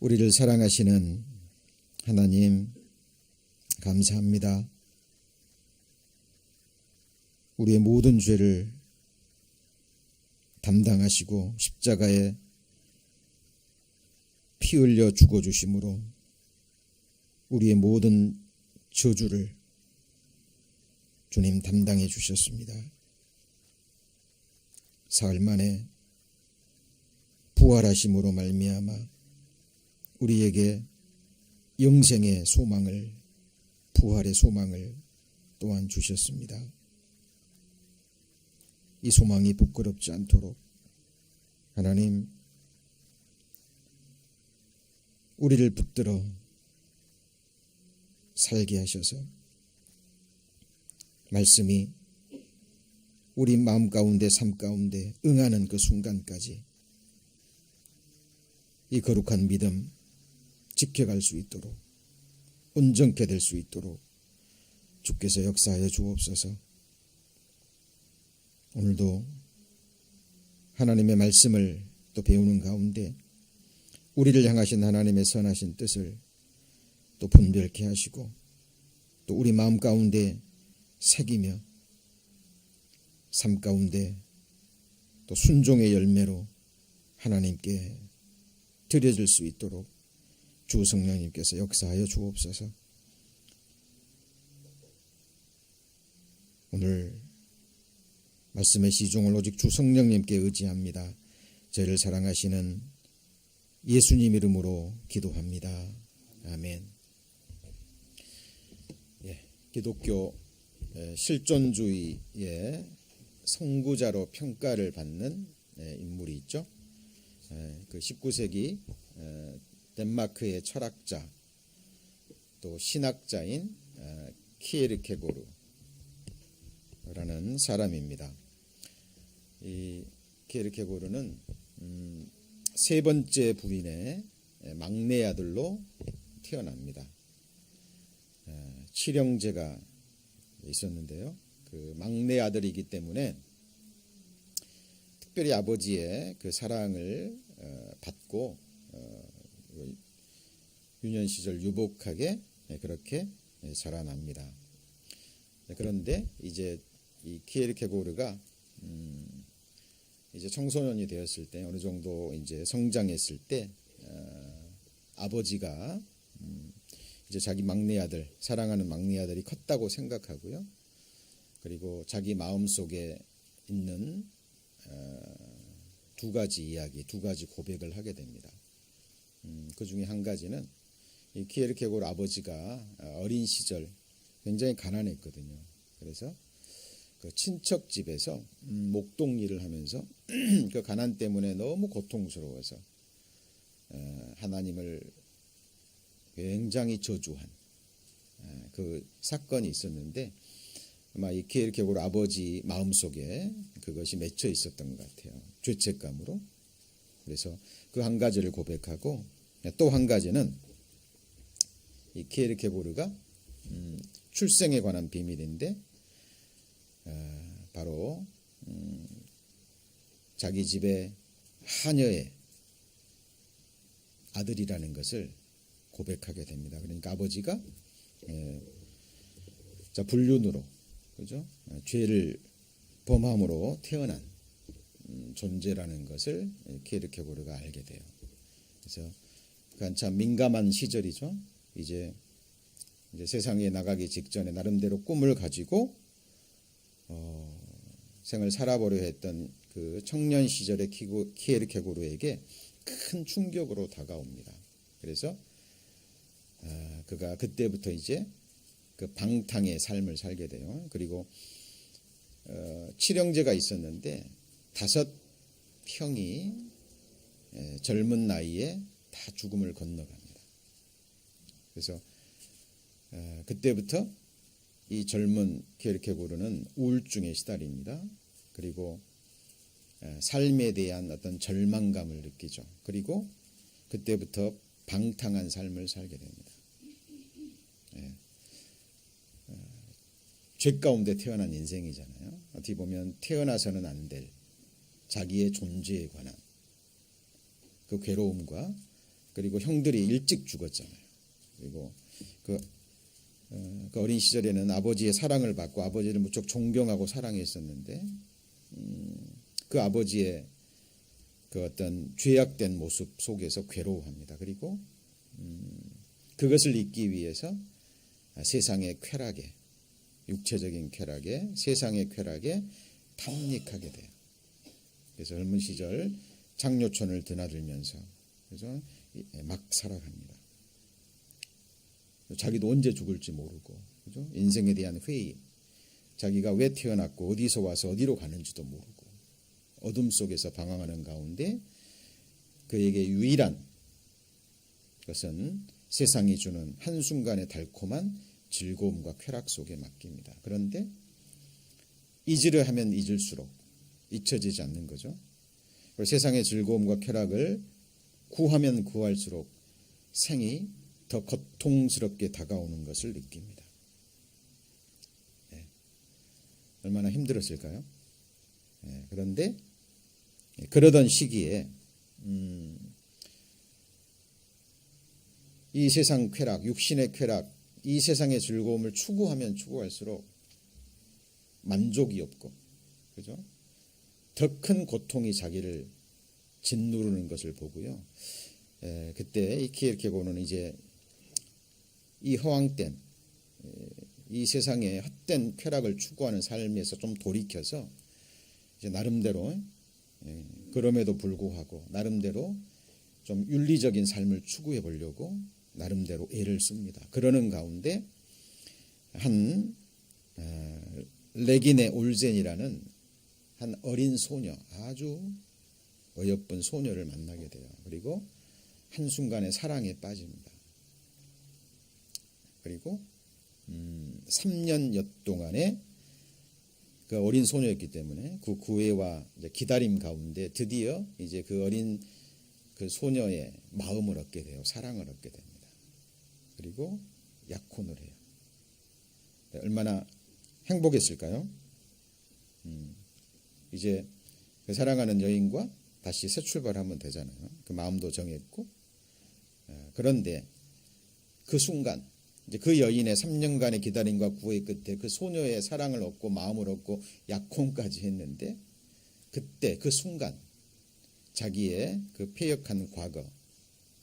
우리를 사랑하시는 하나님, 감사합니다. 우리의 모든 죄를 담당하시고 십자가에 피 흘려 죽어주심으로 우리의 모든 저주를 주님 담당해 주셨습니다. 사흘 만에 부활하심으로 말미암아 우리에게 영생의 소망을, 부활의 소망을 또한 주셨습니다. 이 소망이 부끄럽지 않도록 하나님, 우리를 붙들어 살게 하셔서 말씀이 우리 마음 가운데, 삶 가운데 응하는 그 순간까지 이 거룩한 믿음 지켜갈 수 있도록, 온전케 될 수 있도록 주께서 역사하여 주옵소서. 오늘도 하나님의 말씀을 또 배우는 가운데 우리를 향하신 하나님의 선하신 뜻을 또 분별케 하시고 또 우리 마음 가운데 새기며 삶 가운데 또 순종의 열매로 하나님께 드려질 수 있도록 주 성령님께서 역사하여 주옵소서. 오늘 말씀의 시종을 오직 주 성령님께 의지합니다. 저를 사랑하시는 예수님 이름으로 기도합니다. 아멘. 기독교 실존주의의 선구자로 평가를 받는 인물이 있죠. 그 19세기 덴마크의 철학자 또 신학자인 키에르케고르라는 사람입니다. 이 키에르케고르는 세 번째 부인의 막내 아들로 태어납니다. 칠형제가 있었는데요. 그 막내 아들이기 때문에 특별히 아버지의 그 사랑을 받고 유년 시절 유복하게 그렇게 자라납니다. 그런데 이제 이 키에르케고르가 이제 청소년이 되었을 때, 어느 정도 이제 성장했을 때 아버지가 이제 자기 막내 아들, 사랑하는 막내 아들이 컸다고 생각하고요. 그리고 자기 마음속에 있는 두 가지 이야기, 두 가지 고백을 하게 됩니다. 그 중에 한 가지는 이 키에르케고르 아버지가 어린 시절 굉장히 가난했거든요. 그래서 그 친척 집에서 목동 일을 하면서 그 가난 때문에 너무 고통스러워서 하나님을 굉장히 저주한 그 사건이 있었는데, 아마 이 키에르케고르 아버지 마음속에 그것이 맺혀 있었던 것 같아요. 죄책감으로. 그래서 그 한 가지를 고백하고, 또 한 가지는 이 키에르케고르가 출생에 관한 비밀인데, 바로 자기 집의 하녀의 아들이라는 것을 고백하게 됩니다. 그러니까 아버지가 불륜으로, 그죠? 죄를 범함으로 태어난 존재라는 것을 키에르케고르가 알게 돼요. 그래서 그 한참 민감한 시절이죠. 이제 세상에 나가기 직전에 나름대로 꿈을 가지고 생을 살아보려 했던 그 청년 시절의 키에르케고르에게 큰 충격으로 다가옵니다. 그래서 그가 그때부터 이제 그 방탕의 삶을 살게 돼요. 그리고 칠형제가 있었는데 5형이 젊은 나이에 다 죽음을 건너갑니다. 그래서 그때부터 이 젊은 키에르케고르는 우울증에 시달립니다. 그리고 삶에 대한 어떤 절망감을 느끼죠. 그리고 그때부터 방탕한 삶을 살게 됩니다. 죄 가운데 태어난 인생이잖아요. 어떻게 보면 태어나서는 안 될 자기의 존재에 관한 그 괴로움과 그리고 형들이 일찍 죽었잖아요. 그리고 그 어린 시절에는 아버지의 사랑을 받고 아버지를 무척 존경하고 사랑했었는데 그 아버지의 그 어떤 죄악된 모습 속에서 괴로워합니다. 그리고 그것을 잊기 위해서 세상의 쾌락에, 육체적인 쾌락에, 세상의 쾌락에 탐닉하게 돼요. 그래서 젊은 시절 장려촌을 드나들면서 그래서 막 살아갑니다. 자기도 언제 죽을지 모르고, 그죠? 인생에 대한 회의, 자기가 왜 태어났고 어디서 와서 어디로 가는지도 모르고 어둠 속에서 방황하는 가운데 그에게 유일한 것은 세상이 주는 한순간의 달콤한 즐거움과 쾌락 속에 맡깁니다. 그런데 잊으려 하면 잊을수록 잊혀지지 않는 거죠. 그리고 세상의 즐거움과 쾌락을 구하면 구할수록 생이 더 고통스럽게 다가오는 것을 느낍니다. 얼마나 힘들었을까요? 그런데 그러던 시기에 이 세상 쾌락, 육신의 쾌락, 이 세상의 즐거움을 추구하면 추구할수록 만족이 없고, 그죠? 더 큰 고통이 자기를 짓누르는 것을 보고요. 그때 이 키에르케고르는 이제 이 허황된 이 세상의 헛된 쾌락을 추구하는 삶에서 좀 돌이켜서 이제 나름대로 그럼에도 불구하고 나름대로 좀 윤리적인 삶을 추구해 보려고 나름대로 애를 씁니다. 그러는 가운데 한 레기네 올젠이라는 한 어린 소녀, 아주 어여쁜 소녀를 만나게 돼요. 그리고 한순간에 사랑에 빠집니다. 그리고 3년여 동안의 그 어린 소녀였기 때문에 그 구애와 기다림 가운데 드디어 이제 그 어린 그 소녀의 마음을 얻게 돼요. 사랑을 얻게 됩니다. 그리고 약혼을 해요. 얼마나 행복했을까요? 이제 그 사랑하는 여인과 다시 새 출발하면 되잖아요. 그 마음도 정했고. 그런데 그 순간 이제 그 여인의 3년간의 기다림과 구애 끝에 그 소녀의 사랑을 얻고 마음을 얻고 약혼까지 했는데 그때 그 순간 자기의 그 패역한 과거,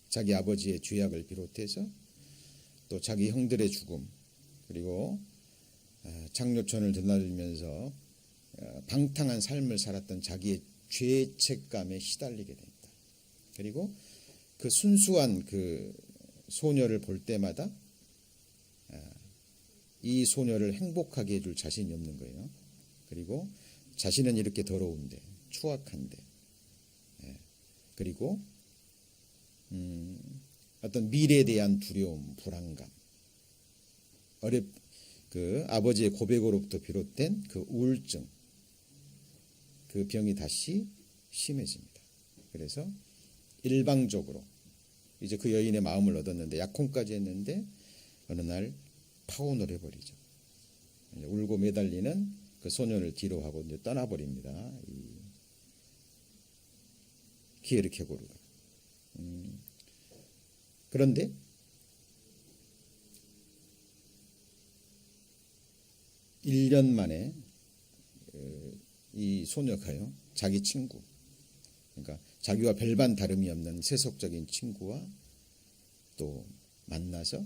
자기 아버지의 죄악을 비롯해서 또 자기 형들의 죽음, 그리고 장려촌을 드나들면서 방탕한 삶을 살았던 자기의 죄책감에 시달리게 됩니다. 그리고 그 순수한 그 소녀를 볼 때마다 이 소녀를 행복하게 해줄 자신이 없는 거예요. 그리고 자신은 이렇게 더러운데, 추악한데, 그리고 어떤 미래에 대한 두려움, 불안감, 그 아버지의 고백으로부터 비롯된 그 우울증, 그 병이 다시 심해집니다. 그래서 일방적으로 이제 그 여인의 마음을 얻었는데 약혼까지 했는데 어느 날 파혼을 해버리죠. 울고 매달리는 그 소년을 뒤로 하고 이제 떠나버립니다. 이 키에르케고르가. 그런데 일 년 만에 이 소녀가요, 자기 친구, 그러니까 자기와 별반 다름이 없는 세속적인 친구와 또 만나서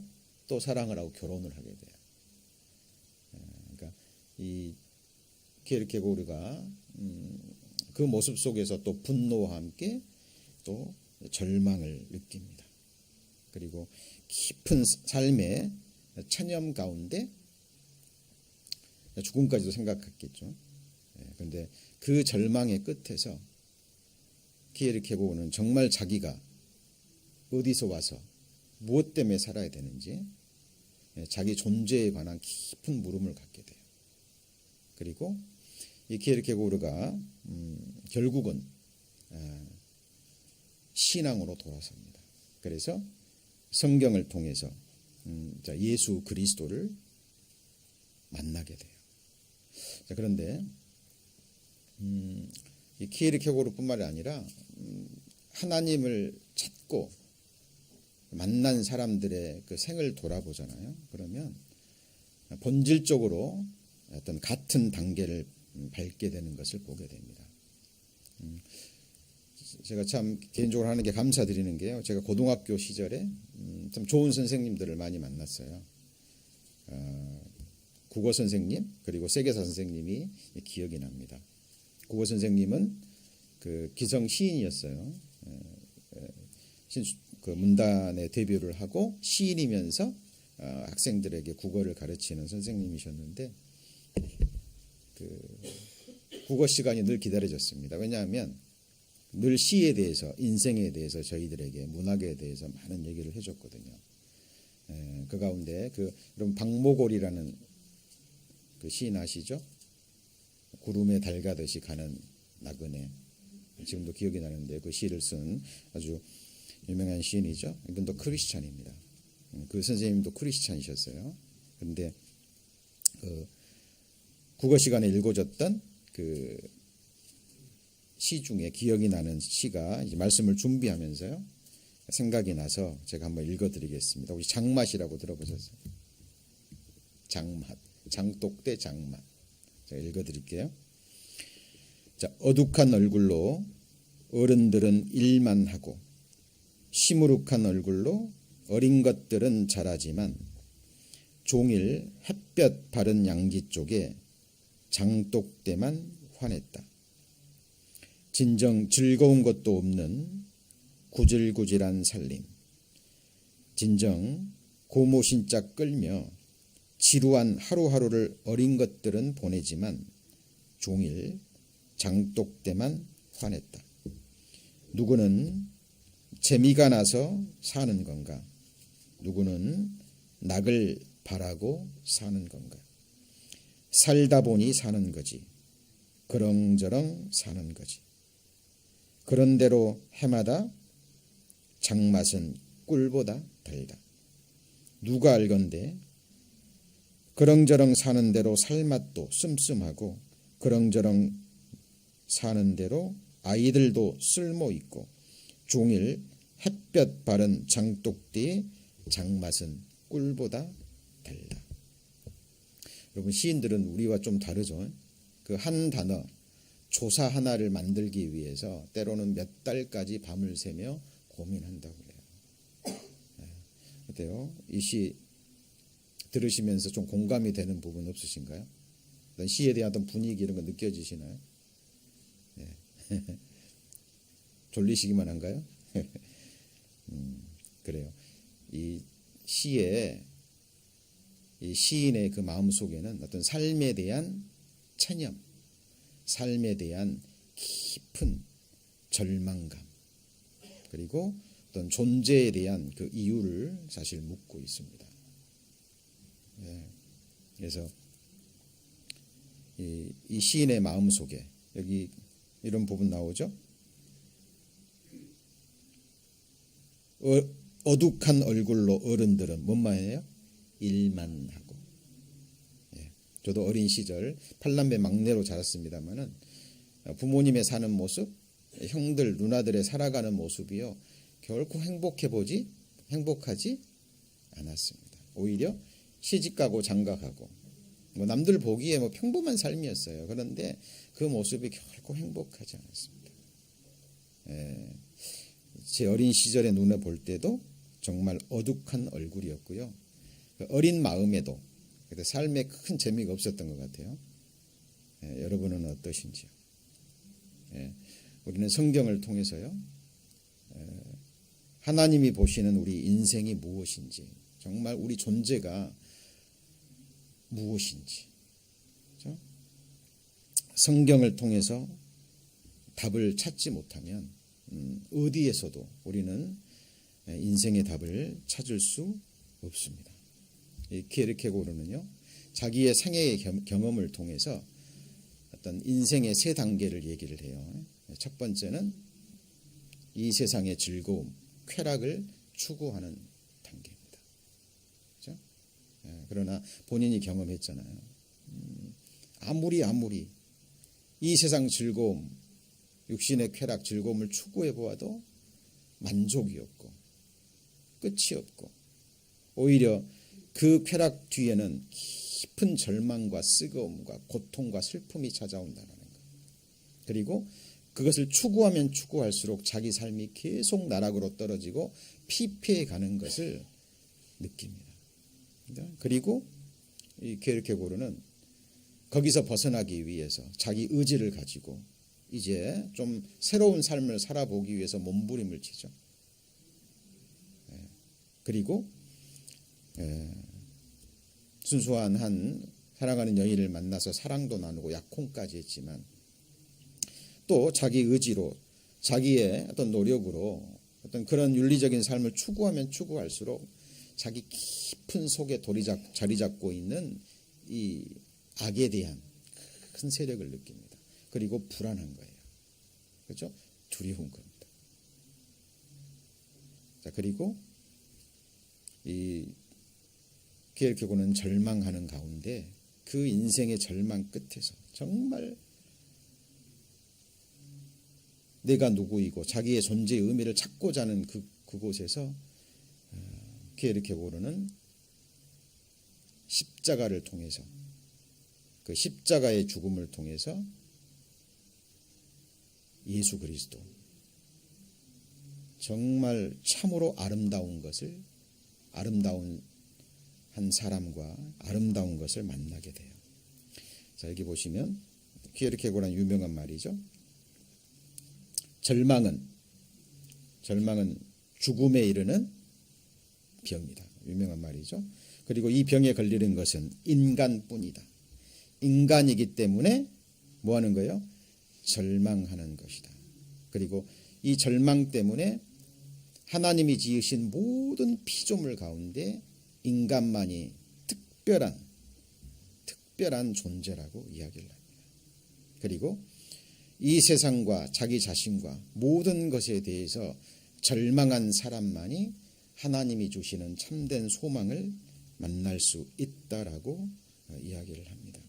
또 사랑을 하고 결혼을 하게 돼요. 그러니까 이 키에르케고르가 그 모습 속에서 또 분노와 함께 또 절망을 느낍니다. 그리고 깊은 삶의 체념 가운데 죽음까지도 생각했겠죠. 그런데 그 절망의 끝에서 키에르케고르는 정말 자기가 어디서 와서 무엇 때문에 살아야 되는지 자기 존재에 관한 깊은 물음을 갖게 돼요. 그리고 이 키에르케고르가 결국은 신앙으로 돌아섭니다. 그래서 성경을 통해서 예수 그리스도를 만나게 돼요. 자, 그런데 이 키에르케고르뿐만이 아니라 하나님을 찾고 만난 사람들의 그 생을 돌아보잖아요. 그러면 본질적으로 어떤 같은 단계를 밟게 되는 것을 보게 됩니다. 제가 참 개인적으로 하는 게 감사드리는 게요. 제가 고등학교 시절에 참 좋은 선생님들을 많이 만났어요. 국어 선생님 그리고 세계사 선생님이 기억이 납니다. 국어 선생님은 그 기성 시인이었어요. 그 문단에 데뷔를 하고 시인이면서 학생들에게 국어를 가르치는 선생님이셨는데 그 국어 시간이 늘 기다려졌습니다. 왜냐하면 늘 시에 대해서 인생에 대해서 저희들에게 문학에 대해서 많은 얘기를 해줬거든요. 그 가운데 여러분 박모골이라는 그 시인 아시죠? 구름에 달 가듯이 가는 나그네. 지금도 기억이 나는데 그 시를 쓴 아주 유명한 시인이죠. 이분도 크리스찬입니다. 그 선생님도 크리스찬이셨어요. 그런데 그 국어 시간에 읽어줬던 그 시 중에 기억이 나는 시가 이제 말씀을 준비하면서요 생각이 나서 제가 한번 읽어드리겠습니다. 혹시 장맛이라고 들어보셨어요? 장맛, 장독대 장맛. 제가 읽어드릴게요. 자, 어둑한 얼굴로 어른들은 일만 하고 시무룩한 얼굴로 어린 것들은 잘하지만 종일 햇볕 바른 양지 쪽에 장독대만 환했다. 진정 즐거운 것도 없는 구질구질한 살림. 진정 고모신짝 끌며 지루한 하루하루를 어린 것들은 보내지만 종일 장독대만 환했다. 누구는 재미가 나서 사는 건가? 누구는 낙을 바라고 사는 건가? 살다 보니 사는 거지. 그렁저렁 사는 거지. 그런 대로 해마다 장맛은 꿀보다 달다. 누가 알건대 그렁저렁 사는 대로 살맛도 씀씀하고 그렁저렁 사는 대로 아이들도 쓸모 있고 종일 햇볕 바른 장독대의 장맛은 꿀보다 달다. 여러분 시인들은 우리와 좀 다르죠. 그 한 단어 조사 하나를 만들기 위해서 때로는 몇 달까지 밤을 새며 고민한다고 해요. 어때요? 이 시 들으시면서 좀 공감이 되는 부분 없으신가요? 시에 대한 어떤 분위기 이런 거 느껴지시나요? 네. 졸리시기만 한가요? 그래요. 이 시에 이 시인의 그 마음 속에는 어떤 삶에 대한 체념, 삶에 대한 깊은 절망감, 그리고 어떤 존재에 대한 그 이유를 사실 묻고 있습니다. 네. 그래서 이 시인의 마음 속에 여기 이런 부분 나오죠. 어둑한 얼굴로 어른들은 뭔만 해요? 일만 하고. 저도 어린 시절 8남매 막내로 자랐습니다마는 부모님의 사는 모습, 형들, 누나들의 살아가는 모습이요 결코 행복하지 않았습니다. 오히려 시집가고 장가가고 뭐 남들 보기에 뭐 평범한 삶이었어요. 그런데 그 모습이 결코 행복하지 않았습니다. 제 어린 시절의 눈에 볼 때도 정말 어둑한 얼굴이었고요. 어린 마음에도 삶에 큰 재미가 없었던 것 같아요. 여러분은 어떠신지요? 우리는 성경을 통해서요. 하나님이 보시는 우리 인생이 무엇인지, 정말 우리 존재가 무엇인지, 그렇죠? 성경을 통해서 답을 찾지 못하면 어디에서도 우리는 인생의 답을 찾을 수 없습니다. 이 키에르케고르는요, 자기의 생애의 경험을 통해서 어떤 인생의 세 단계를 얘기를 해요. 첫 번째는 이 세상의 즐거움, 쾌락을 추구하는 단계입니다. 그렇죠? 그러나 본인이 경험했잖아요. 아무리 이 세상 즐거움, 육신의 쾌락, 즐거움을 추구해 보아도 만족이 없고 끝이 없고 오히려 그 쾌락 뒤에는 깊은 절망과 쓰거움과 고통과 슬픔이 찾아온다는 것. 그리고 그것을 추구하면 추구할수록 자기 삶이 계속 나락으로 떨어지고 피폐해 가는 것을 느낍니다. 그리고 이 퀴에르케고르는 거기서 벗어나기 위해서 자기 의지를 가지고 이제 좀 새로운 삶을 살아보기 위해서 몸부림을 치죠. 그리고 순수한 한 사랑하는 여인을 만나서 사랑도 나누고 약혼까지 했지만 또 자기 의지로 자기의 어떤 노력으로 어떤 그런 윤리적인 삶을 추구하면 추구할수록 자기 깊은 속에 자리 잡고 있는 이 악에 대한 큰 세력을 느낍니다. 그리고 불안한 거예요. 그렇죠? 두려운 겁니다. 자, 그리고 이 퀴에르케고르는 절망하는 가운데 그 인생의 절망 끝에서 정말 내가 누구이고 자기의 존재의 의미를 찾고자 하는 그곳에서 퀴에르케고르는 십자가를 통해서 그 십자가의 죽음을 통해서 예수 그리스도 정말 참으로 아름다운 한 사람과 아름다운 것을 만나게 돼요. 자, 여기 보시면 퀴에르케고르는 유명한 말이죠. 절망은 죽음에 이르는 병이다. 유명한 말이죠. 그리고 이 병에 걸리는 것은 인간뿐이다. 인간이기 때문에 뭐 하는 거예요? 절망하는 것이다. 그리고 이 절망 때문에 하나님이 지으신 모든 피조물 가운데 인간만이 특별한 존재라고 이야기를 합니다. 그리고 이 세상과 자기 자신과 모든 것에 대해서 절망한 사람만이 하나님이 주시는 참된 소망을 만날 수 있다라고 이야기를 합니다.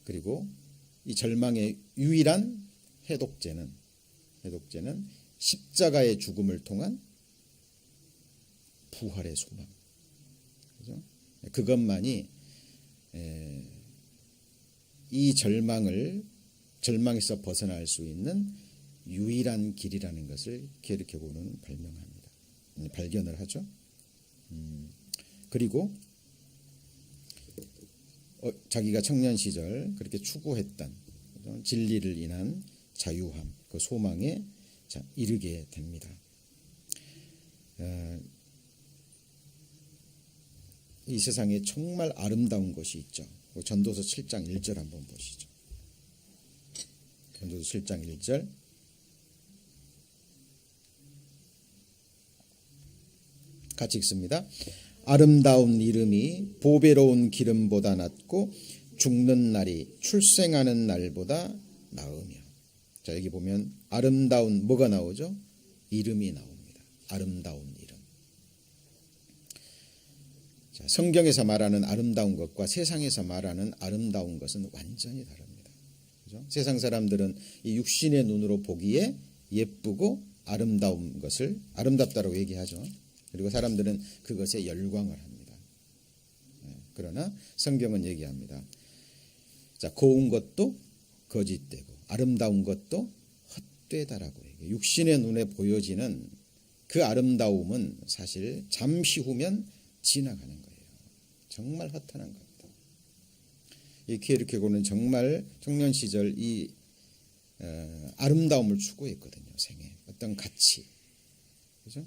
그리고 이 절망의 유일한 해독제는 십자가의 죽음을 통한 부활의 소망. 그죠? 그것만이 이 절망에서 벗어날 수 있는 유일한 길이라는 것을 퀴에르케고르는 발견을 하죠. 그리고 자기가 청년 시절 그렇게 추구했던 진리를 인한 자유함, 그 소망에 이르게 됩니다. 이 세상에 정말 아름다운 것이 있죠. 전도서 7장 1절 한번 보시죠. 전도서 7장 1절 같이 읽습니다. 아름다운 이름이 보배로운 기름보다 낫고 죽는 날이 출생하는 날보다 나으며. 자, 여기 보면 아름다운 뭐가 나오죠? 이름이 나옵니다. 아름다운 이름. 자, 성경에서 말하는 아름다운 것과 세상에서 말하는 아름다운 것은 완전히 다릅니다. 그죠? 세상 사람들은 이 육신의 눈으로 보기에 예쁘고 아름다운 것을 아름답다고 얘기하죠. 그리고 사람들은 그것에 열광을 합니다. 그러나 성경은 얘기합니다. 자, 고운 것도 거짓되고 아름다운 것도 헛되다라고 얘기해요. 육신의 눈에 보여지는 그 아름다움은 사실 잠시 후면 지나가는 거예요. 정말 허탄한 겁니다. 이 퀴에르케고르는 정말 청년 시절 이 아름다움을 추구했거든요. 생애 어떤 가치, 그죠?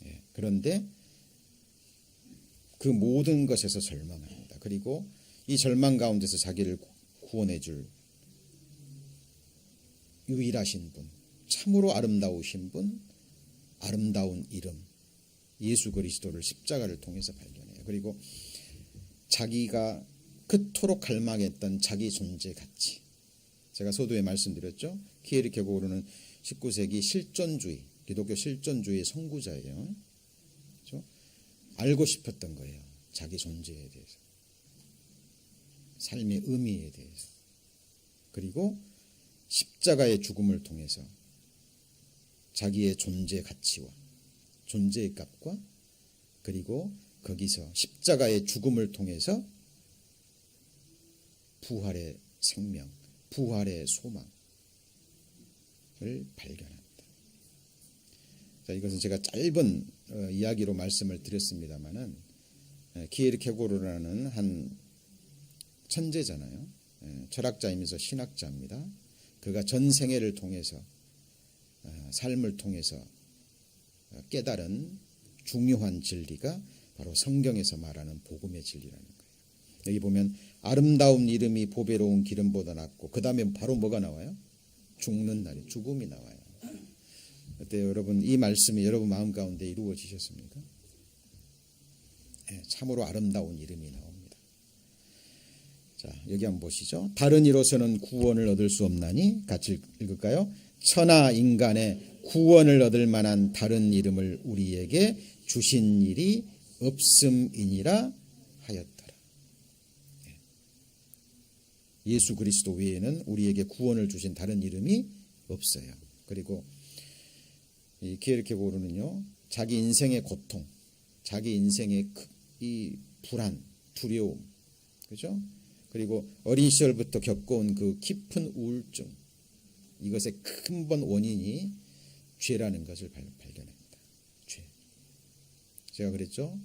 예, 그런데 그 모든 것에서 절망합니다. 그리고 이 절망 가운데서 자기를 구원해줄 유일하신 분, 참으로 아름다우신 분, 아름다운 이름 예수 그리스도를 십자가를 통해서 발견해요. 그리고 자기가 그토록 갈망했던 자기 존재 가치, 제가 서두에 말씀드렸죠. 퀴에르케고르는 19세기 실존주의, 기독교 실존주의의 선구자예요. 그렇죠? 알고 싶었던 거예요. 자기 존재에 대해서, 삶의 의미에 대해서. 그리고 십자가의 죽음을 통해서 자기의 존재 가치와 존재의 값과 그리고 거기서 십자가의 죽음을 통해서 부활의 생명, 부활의 소망을 발견합니다. 자, 이것은 제가 짧은 이야기로 말씀을 드렸습니다마는 키에르케고르라는 한 천재잖아요. 철학자이면서 신학자입니다. 그가 전 생애를 통해서 삶을 통해서 깨달은 중요한 진리가 바로 성경에서 말하는 복음의 진리라는 거예요. 여기 보면 아름다운 이름이 보배로운 기름보다 낫고 그 다음에 바로 뭐가 나와요? 죽는 날이 죽음이 나와요. 어때요 여러분? 이 말씀이 여러분 마음 가운데 이루어지셨습니까? 참으로 아름다운 이름이 나옵니다. 자, 여기 한번 보시죠. 다른 이로서는 구원을 얻을 수 없나니 같이 읽을까요? 천하 인간의 구원을 얻을 만한 다른 이름을 우리에게 주신 일이 없음이니라 하였더라. 예수 그리스도 외에는 우리에게 구원을 주신 다른 이름이 없어요. 그리고 이 키에르케고르는요, 자기 인생의 고통, 자기 인생의 이 불안, 두려움, 그죠? 그리고 어린 시절부터 겪어온 그 깊은 우울증, 이것의 근본 원인이 죄라는 것을 발견합니다. 죄. 제가 그랬죠.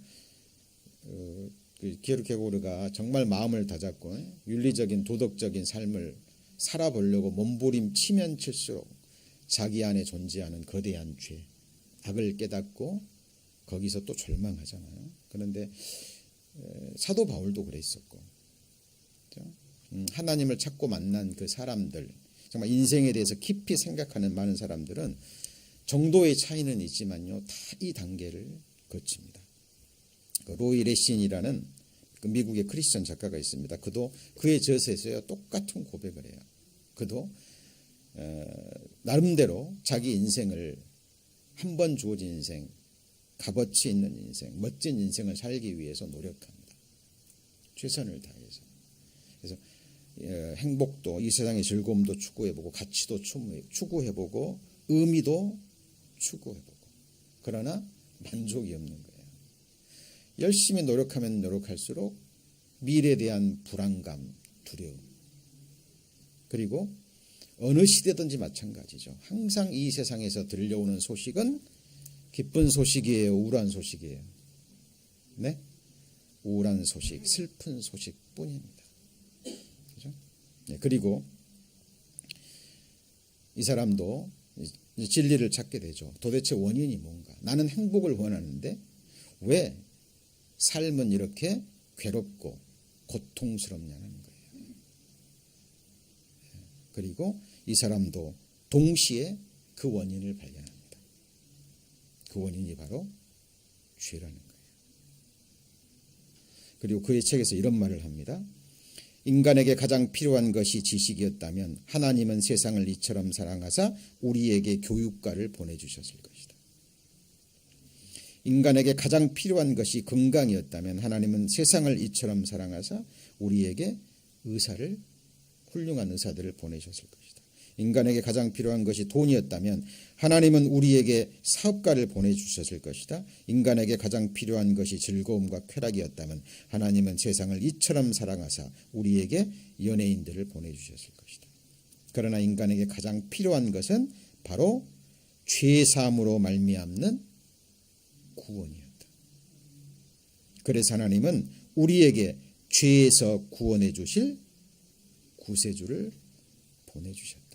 키에르케고르가 정말 마음을 다잡고 윤리적인 도덕적인 삶을 살아보려고 몸부림치면 칠수록 자기 안에 존재하는 거대한 죄, 악을 깨닫고 거기서 또 절망하잖아요. 그런데 사도 바울도 그랬었고, 하나님을 찾고 만난 그 사람들, 정말 인생에 대해서 깊이 생각하는 많은 사람들은 정도의 차이는 있지만요, 다 이 단계를 거칩니다. 로이 레신이라는 그 미국의 크리스천 작가가 있습니다. 그도 그의 저서에서요 똑같은 고백을 해요. 그도 나름대로 자기 인생을 한 번 주어진 인생, 값어치 있는 인생, 멋진 인생을 살기 위해서 노력합니다. 최선을 다해서. 그래서 행복도, 이 세상의 즐거움도 추구해보고, 가치도 추구해보고, 의미도 추구해보고, 그러나 만족이 없는 거예요. 열심히 노력하면 노력할수록 미래에 대한 불안감, 두려움, 그리고 어느 시대든지 마찬가지죠. 항상 이 세상에서 들려오는 소식은 기쁜 소식이에요, 우울한 소식이에요? 네? 우울한 소식, 슬픈 소식뿐입니다. 그렇죠? 네, 그리고 이 사람도 진리를 찾게 되죠. 도대체 원인이 뭔가? 나는 행복을 원하는데 왜 삶은 이렇게 괴롭고 고통스럽냐는 거예요. 그리고 이 사람도 동시에 그 원인을 발견합니다. 그 원인이 바로 죄라는 거예요. 그리고 그의 책에서 이런 말을 합니다. 인간에게 가장 필요한 것이 지식이었다면 하나님은 세상을 이처럼 사랑하사 우리에게 교육가를 보내주셨을 것이다. 인간에게 가장 필요한 것이 건강이었다면 하나님은 세상을 이처럼 사랑하사 우리에게 훌륭한 의사들을 보내셨을 것이다. 인간에게 가장 필요한 것이 돈이었다면 하나님은 우리에게 사업가를 보내주셨을 것이다. 인간에게 가장 필요한 것이 즐거움과 쾌락이었다면 하나님은 세상을 이처럼 사랑하사 우리에게 연예인들을 보내주셨을 것이다. 그러나 인간에게 가장 필요한 것은 바로 죄사함으로 말미암는 구원이었다. 그래서 하나님은 우리에게 죄에서 구원해 주실 구세주를 보내주셨다.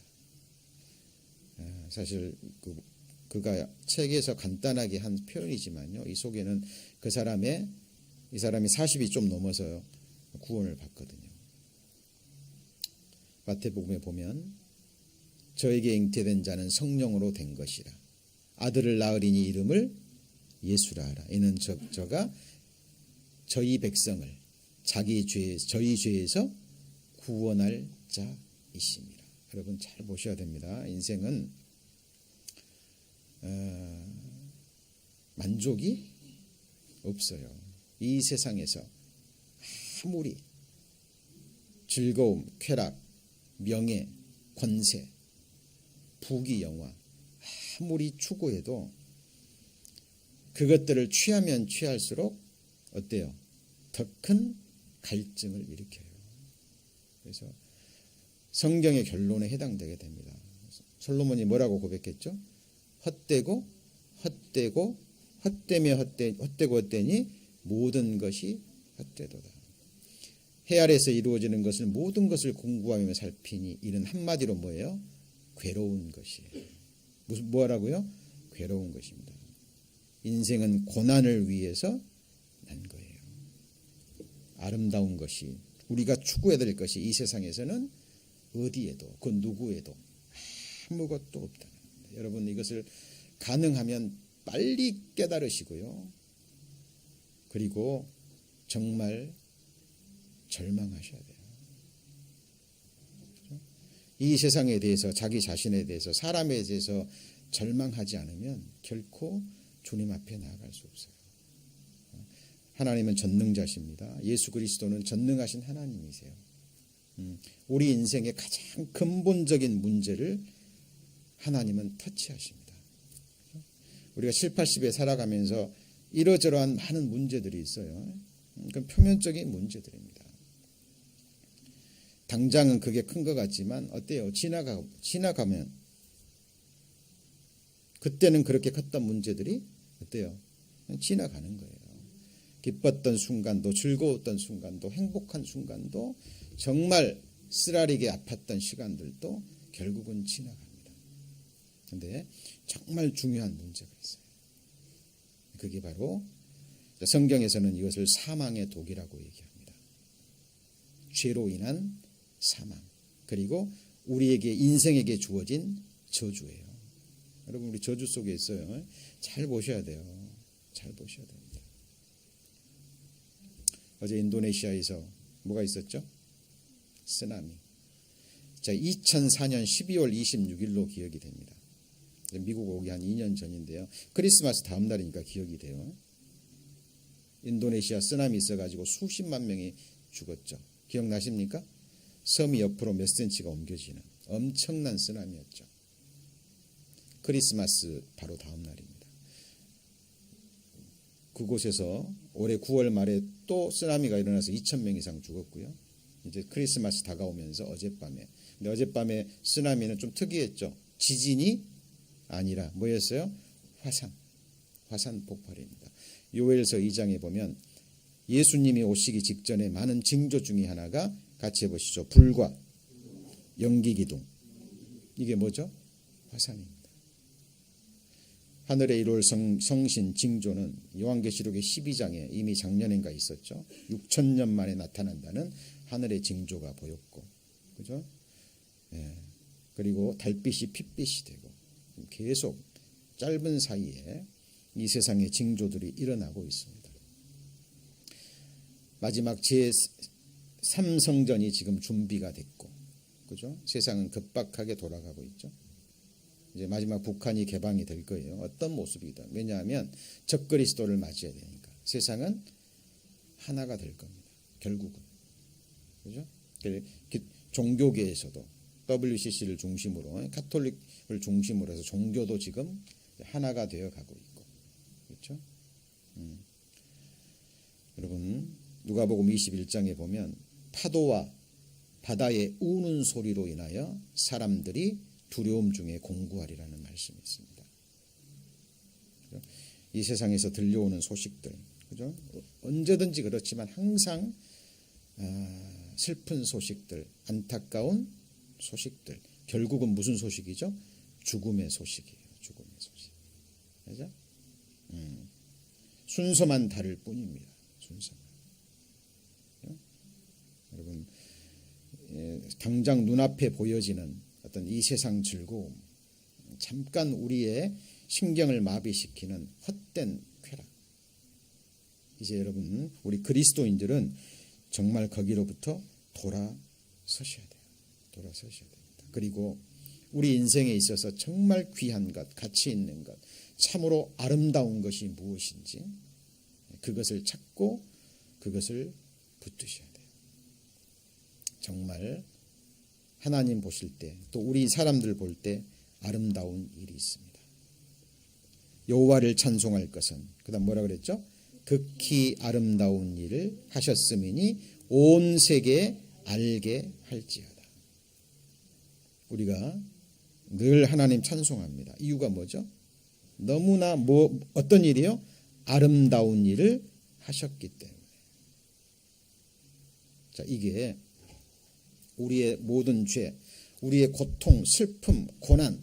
사실 그가 책에서 간단하게 한 표현이지만요, 이 속에는 이 사람이 40이 좀 넘어서 구원을 받거든요. 마태복음에 보면 저에게 잉태된 자는 성령으로 된 것이라 아들을 낳으리니 이름을 예수라 하라. 이는 저가 저희 백성을 저희 죄에서 구원할 자이십니다. 여러분 잘 보셔야 됩니다. 인생은 만족이 없어요. 이 세상에서 아무리 즐거움, 쾌락, 명예, 권세, 부귀, 영화 아무리 추구해도 그것들을 취하면 취할수록 어때요? 더 큰 갈증을 일으켜요. 그래서 성경의 결론에 해당되게 됩니다. 솔로몬이 뭐라고 고백했죠? 헛되고 헛되고 헛되며 헛되고 헛되니 모든 것이 헛되도다. 해 아래에서 이루어지는 것을 모든 것을 공부하며 살피니 이는 한마디로 뭐예요? 괴로운 것이에요. 뭐라고요? 괴로운 것입니다. 인생은 고난을 위해서 난 거예요. 아름다운 것이 우리가 추구해야 될 것이 이 세상에서는 어디에도 그 누구에도 아무것도 없다. 여러분 이것을 가능하면 빨리 깨달으시고요. 그리고 정말 절망하셔야 돼요. 이 세상에 대해서 자기 자신에 대해서 사람에 대해서 절망하지 않으면 결코 주님 앞에 나아갈 수 없어요. 하나님은 전능자십니다. 예수 그리스도는 전능하신 하나님이세요. 우리 인생의 가장 근본적인 문제를 하나님은 터치하십니다. 우리가 7, 80에 살아가면서 이러저러한 많은 문제들이 있어요. 그건 표면적인 문제들입니다. 당장은 그게 큰 것 같지만 어때요? 지나가면 그때는 그렇게 컸던 문제들이 어때요? 지나가는 거예요. 기뻤던 순간도 즐거웠던 순간도 행복한 순간도 정말 쓰라리게 아팠던 시간들도 결국은 지나갑니다. 그런데 정말 중요한 문제가 있어요. 그게 바로 성경에서는 이것을 사망의 독이라고 얘기합니다. 죄로 인한 사망 그리고 우리에게 인생에게 주어진 저주예요. 여러분 우리 저주 속에 있어요. 잘 보셔야 돼요. 잘 보셔야 됩니다. 어제 인도네시아에서 뭐가 있었죠? 쓰나미. 자, 2004년 12월 26일로 기억이 됩니다. 미국 오기 한 2년 전인데요. 크리스마스 다음 날이니까 기억이 돼요. 인도네시아 쓰나미 있어가지고 수십만 명이 죽었죠. 기억나십니까? 섬이 옆으로 몇 센치가 옮겨지는 엄청난 쓰나미였죠. 크리스마스 바로 다음 날입니다. 그곳에서 올해 9월 말에 또 쓰나미가 일어나서 2,000명 이상 죽었고요. 이제 크리스마스 다가오면서 어젯밤에. 근데 어젯밤에 쓰나미는 좀 특이했죠. 지진이 아니라 뭐였어요? 화산 폭발입니다. 요엘서 2장에 보면 예수님이 오시기 직전에 많은 징조 중에 하나가 같이 해보시죠. 불과 연기기둥. 이게 뭐죠? 화산입니다. 하늘에 이룰 성신 징조는 요한계시록의 12장에 이미 작년인가 있었죠. 6,000년 만에 나타난다는 하늘의 징조가 보였고, 그죠? 예. 그리고 달빛이 핏빛이 되고 계속 짧은 사이에 이 세상의 징조들이 일어나고 있습니다. 마지막 제3성전이 지금 준비가 됐고, 그죠? 세상은 급박하게 돌아가고 있죠. 이제 마지막 북한이 개방이 될 거예요. 어떤 모습이든. 왜냐하면 적그리스도를 맞이해야 되니까. 세상은 하나가 될 겁니다. 결국은. 그죠? 종교계에서도 WCC를 중심으로 가톨릭을 중심으로 해서 종교도 지금 하나가 되어 가고 있고. 그렇죠? 여러분 누가복음 21장에 보면 파도와 바다의 우는 소리로 인하여 사람들이 두려움 중에 공고하리라는 말씀이 있습니다. 그죠? 이 세상에서 들려오는 소식들, 그죠? 언제든지 그렇지만 항상 슬픈 소식들, 안타까운 소식들, 결국은 무슨 소식이죠? 죽음의 소식이에요. 죽음의 소식. 그죠? 순서만 다를 뿐입니다. 순서만. 그죠? 여러분, 당장 눈앞에 보여지는 어떤 이 세상 즐거움, 잠깐 우리의 신경을 마비시키는 헛된 쾌락. 이제 여러분, 우리 그리스도인들은 정말 거기로부터 돌아서셔야 돼요. 돌아서셔야 됩니다. 그리고 우리 인생에 있어서 정말 귀한 것, 가치 있는 것, 참으로 아름다운 것이 무엇인지 그것을 찾고 그것을 붙드셔야 돼요. 정말 하나님 보실 때, 또 우리 사람들 볼 때 아름다운 일이 있습니다. 여호와를 찬송할 것은, 그다음 뭐라 그랬죠? 극히 아름다운 일을 하셨음이니 온 세계에 알게 할지어다. 우리가 늘 하나님 찬송합니다. 이유가 뭐죠? 너무나 어떤 일이요? 아름다운 일을 하셨기 때문에. 자, 이게 우리의 모든 죄, 우리의 고통, 슬픔, 고난,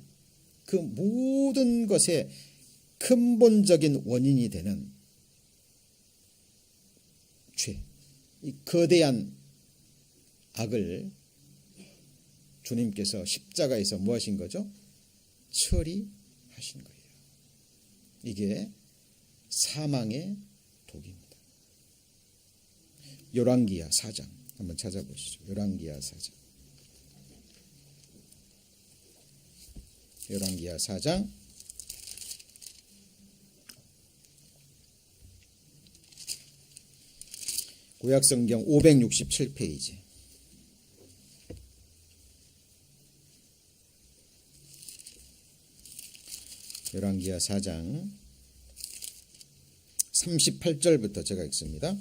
그 모든 것의 근본적인 원인이 되는 죄, 이 거대한 악을 주님께서 십자가에서 뭐 하신 거죠? 처리하신 거예요. 이게 사망의 독입니다. 열왕기하 4장 한번 찾아보시죠. 열왕기하 4장. 열왕기하 4장 구약성경 567페이지. 열왕기하 4장 38절부터 제가 읽습니다.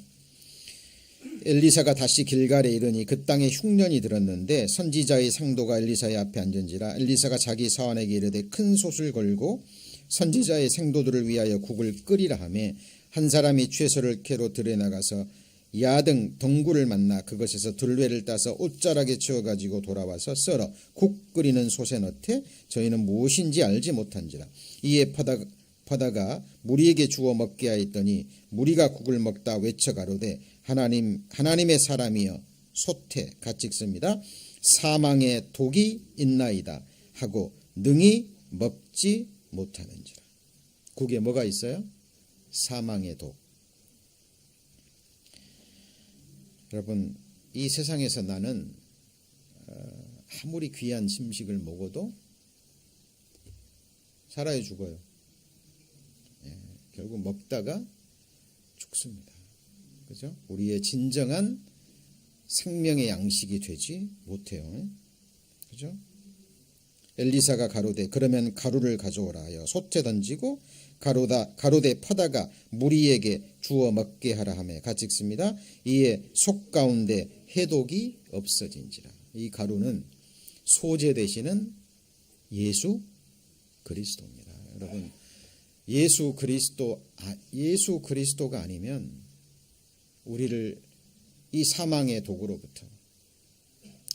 엘리사가 다시 길갈에 이르니 그 땅에 흉년이 들었는데 선지자의 상도가 엘리사의 앞에 앉은지라. 엘리사가 자기 사환에게 이르되 큰 솥을 걸고 선지자의 생도들을 위하여 국을 끓이라 하매 한 사람이 채소를 캐로 들에 나가서 야등 덩굴을 만나 그것에서 들외를 따서 옷자락에 채워가지고 돌아와서 썰어 국 끓이는 솥에 넣되 저희는 무엇인지 알지 못한지라. 이에 퍼다가 무리에게 주어 먹게 하였더니 무리가 국을 먹다 외쳐 가로되 하나님의 사람이여 솥에 같이 읽습니다. 사망의 독이 있나이다 하고 능히 먹지 못하는지라. 국에 뭐가 있어요? 사망의 독. 여러분, 이 세상에서 나는 아무리 귀한 심식을 먹어도 살아야 죽어요. 결국 먹다가 죽습니다. 그죠? 우리의 진정한 생명의 양식이 되지 못해요. 그죠? 엘리사가 가로되 그러면 가루를 가져오라 하여 솥에 던지고 가로되 퍼다가 무리에게 주어 먹게 하라 하며 같이 읽습니다. 이에 속 가운데 해독이 없어진지라. 이 가루는 소재 되시는 예수 그리스도입니다. 여러분, 예수 그리스도가 아니면 우리를 이 사망의 독으로부터,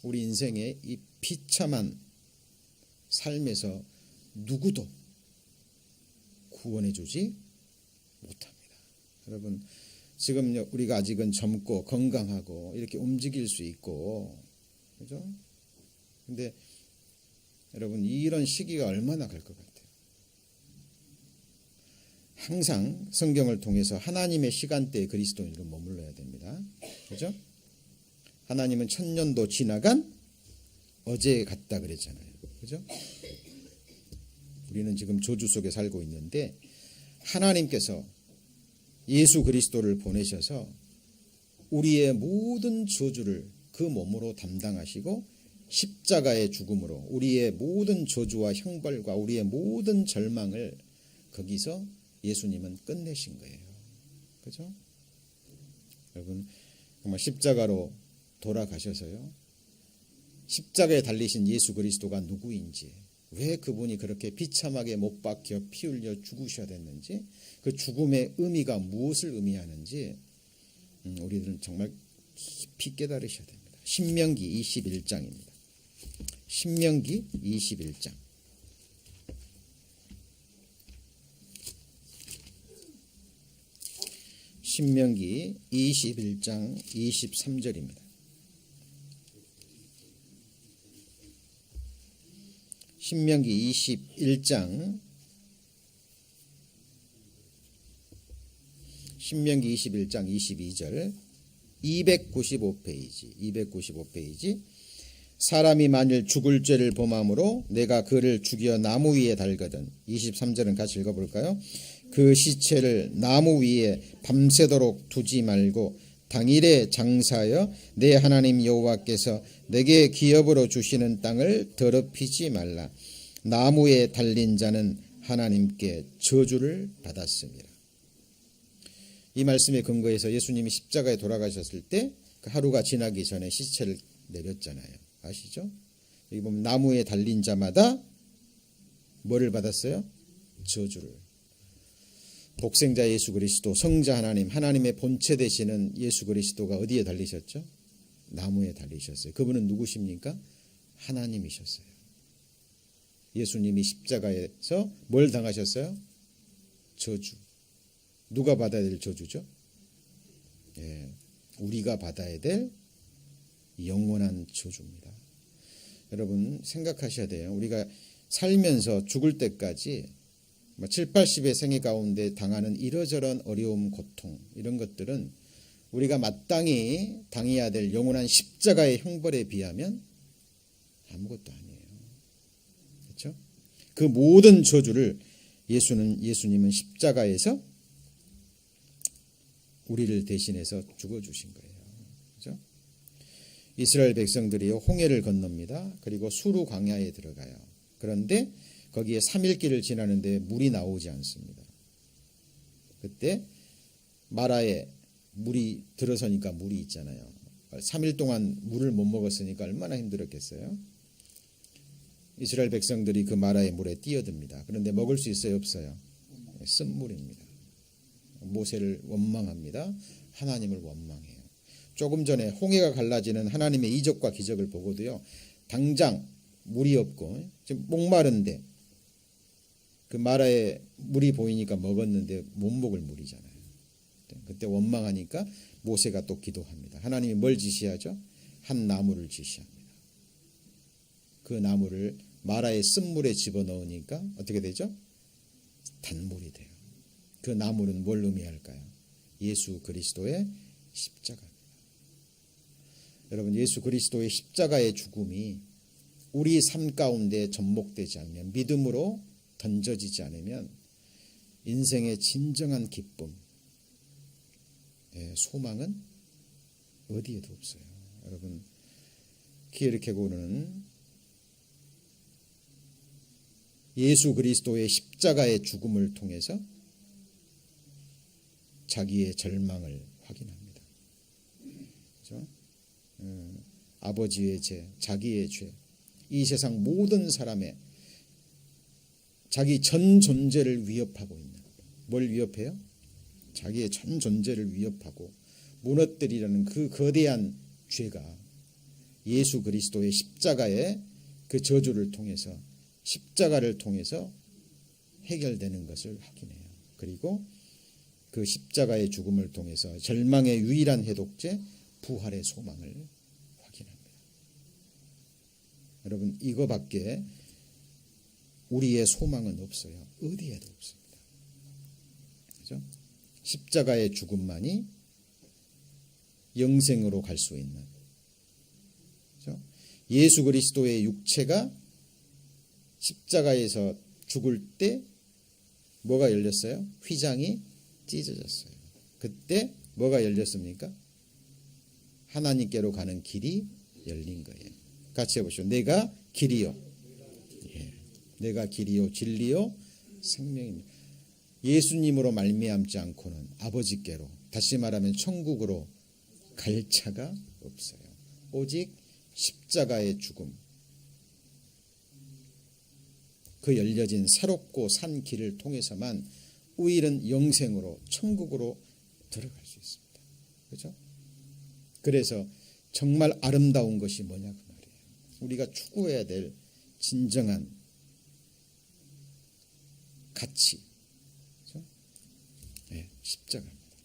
우리 인생의 이 비참한 삶에서 누구도 구원해 주지 못합니다. 여러분, 지금 우리가 아직은 젊고 건강하고 이렇게 움직일 수 있고, 그죠? 근데 여러분, 이런 시기가 얼마나 갈 것 같아요? 항상 성경을 통해서 하나님의 시간대에 그리스도인으로 머물러야 됩니다. 그죠? 하나님은 천년도 지나간 어제 같다 그랬잖아요. 그죠? 우리는 지금 저주 속에 살고 있는데 하나님께서 예수 그리스도를 보내셔서 우리의 모든 저주를 그 몸으로 담당하시고 십자가의 죽음으로 우리의 모든 저주와 형벌과 우리의 모든 절망을 거기서 예수님은 끝내신 거예요. 그죠? 여러분, 정말 십자가로 돌아가셔서요, 십자가에 달리신 예수 그리스도가 누구인지, 왜 그분이 그렇게 비참하게 못 박혀 피 흘려 죽으셔야 됐는지, 그 죽음의 의미가 무엇을 의미하는지 우리들은 정말 깊이 깨달으셔야 됩니다. 신명기 21장입니다. 신명기 21장. 신명기 21장 23절입니다. 신명기 21장 22절 295페이지 사람이 만일 죽을 죄를 범함으로 내가 그를 죽여 나무 위에 달거든. 23절은 같이 읽어볼까요? 그 시체를 나무 위에 밤새도록 두지 말고 당일에 장사하여 내 하나님 여호와께서 내게 기업으로 주시는 땅을 더럽히지 말라. 나무에 달린 자는 하나님께 저주를 받았습니다. 이 말씀에 근거해서 예수님이 십자가에 돌아가셨을 때 그 하루가 지나기 전에 시체를 내렸잖아요. 아시죠? 여기 보면 나무에 달린 자마다 뭐를 받았어요? 저주를. 독생자 예수 그리스도, 성자 하나님, 하나님의 본체 되시는 예수 그리스도가 어디에 달리셨죠? 나무에 달리셨어요. 그분은 누구십니까? 하나님이셨어요. 예수님이 십자가에서 뭘 당하셨어요? 저주. 누가 받아야 될 저주죠? 예, 우리가 받아야 될 영원한 저주입니다. 여러분 생각하셔야 돼요. 우리가 살면서 죽을 때까지 7, 80의 생애 가운데 당하는 이러저런 어려움, 고통 이런 것들은 우리가 마땅히 당해야 될 영원한 십자가의 형벌에 비하면 아무것도 아니에요. 그렇죠? 그 모든 저주를 예수님은 십자가에서 우리를 대신해서 죽어주신 거예요. 그렇죠? 이스라엘 백성들이 홍해를 건넙니다. 그리고 수르 광야에 들어가요. 그런데 거기에 3일 길을 지나는데 물이 나오지 않습니다. 그때 마라에 물이 들어서니까 물이 있잖아요. 3일 동안 물을 못 먹었으니까 얼마나 힘들었겠어요. 이스라엘 백성들이 그 마라의 물에 뛰어듭니다. 그런데 먹을 수 있어요? 없어요? 쓴물입니다. 모세를 원망합니다. 하나님을 원망해요. 조금 전에 홍해가 갈라지는 하나님의 이적과 기적을 보고도요. 당장 물이 없고 지금 목마른데 그 마라에 물이 보이니까 먹었는데 못 먹을 물이잖아요. 그때 원망하니까 모세가 또 기도합니다. 하나님이 뭘 지시하죠? 한 나무를 지시합니다. 그 나무를 마라의 쓴물에 집어넣으니까 어떻게 되죠? 단물이 돼요. 그 나무는 뭘 의미할까요? 예수 그리스도의 십자가입니다. 여러분 예수 그리스도의 십자가의 죽음이 우리 삶 가운데 접목되지 않으면, 믿음으로 던져지지 않으면 인생의 진정한 기쁨, 소망은 어디에도 없어요. 여러분 키에르케고르는 예수 그리스도의 십자가의 죽음을 통해서 자기의 절망을 확인합니다. 그렇죠? 아버지의 죄, 자기의 죄, 이 세상 모든 사람의 자기 전 존재를 위협하고 있는, 뭘 위협해요? 자기의 전 존재를 위협하고 무너뜨리려는 그 거대한 죄가 예수 그리스도의 십자가의 그 저주를 통해서, 십자가를 통해서 해결되는 것을 확인해요. 그리고 그 십자가의 죽음을 통해서 절망의 유일한 해독제, 부활의 소망을 확인합니다. 여러분 이거밖에 우리의 소망은 없어요. 어디에도 없습니다. 그렇죠? 십자가의 죽음만이 영생으로 갈 수 있는, 그렇죠? 예수 그리스도의 육체가 십자가에서 죽을 때 뭐가 열렸어요? 휘장이 찢어졌어요. 그때 뭐가 열렸습니까? 하나님께로 가는 길이 열린 거예요. 같이 해보시죠. 내가 길이요. 내가 길이요 진리요 생명입니다. 예수님으로 말미암지 않고는 아버지께로, 다시 말하면 천국으로 갈 차가 없어요. 오직 십자가의 죽음, 그 열려진 새롭고 산 길을 통해서만 우리는 영생으로, 천국으로 들어갈 수 있습니다. 그렇죠? 그래서 정말 아름다운 것이 뭐냐 그 말이에요. 우리가 추구해야 될 진정한 가치, 그렇죠? 네, 십자가입니다.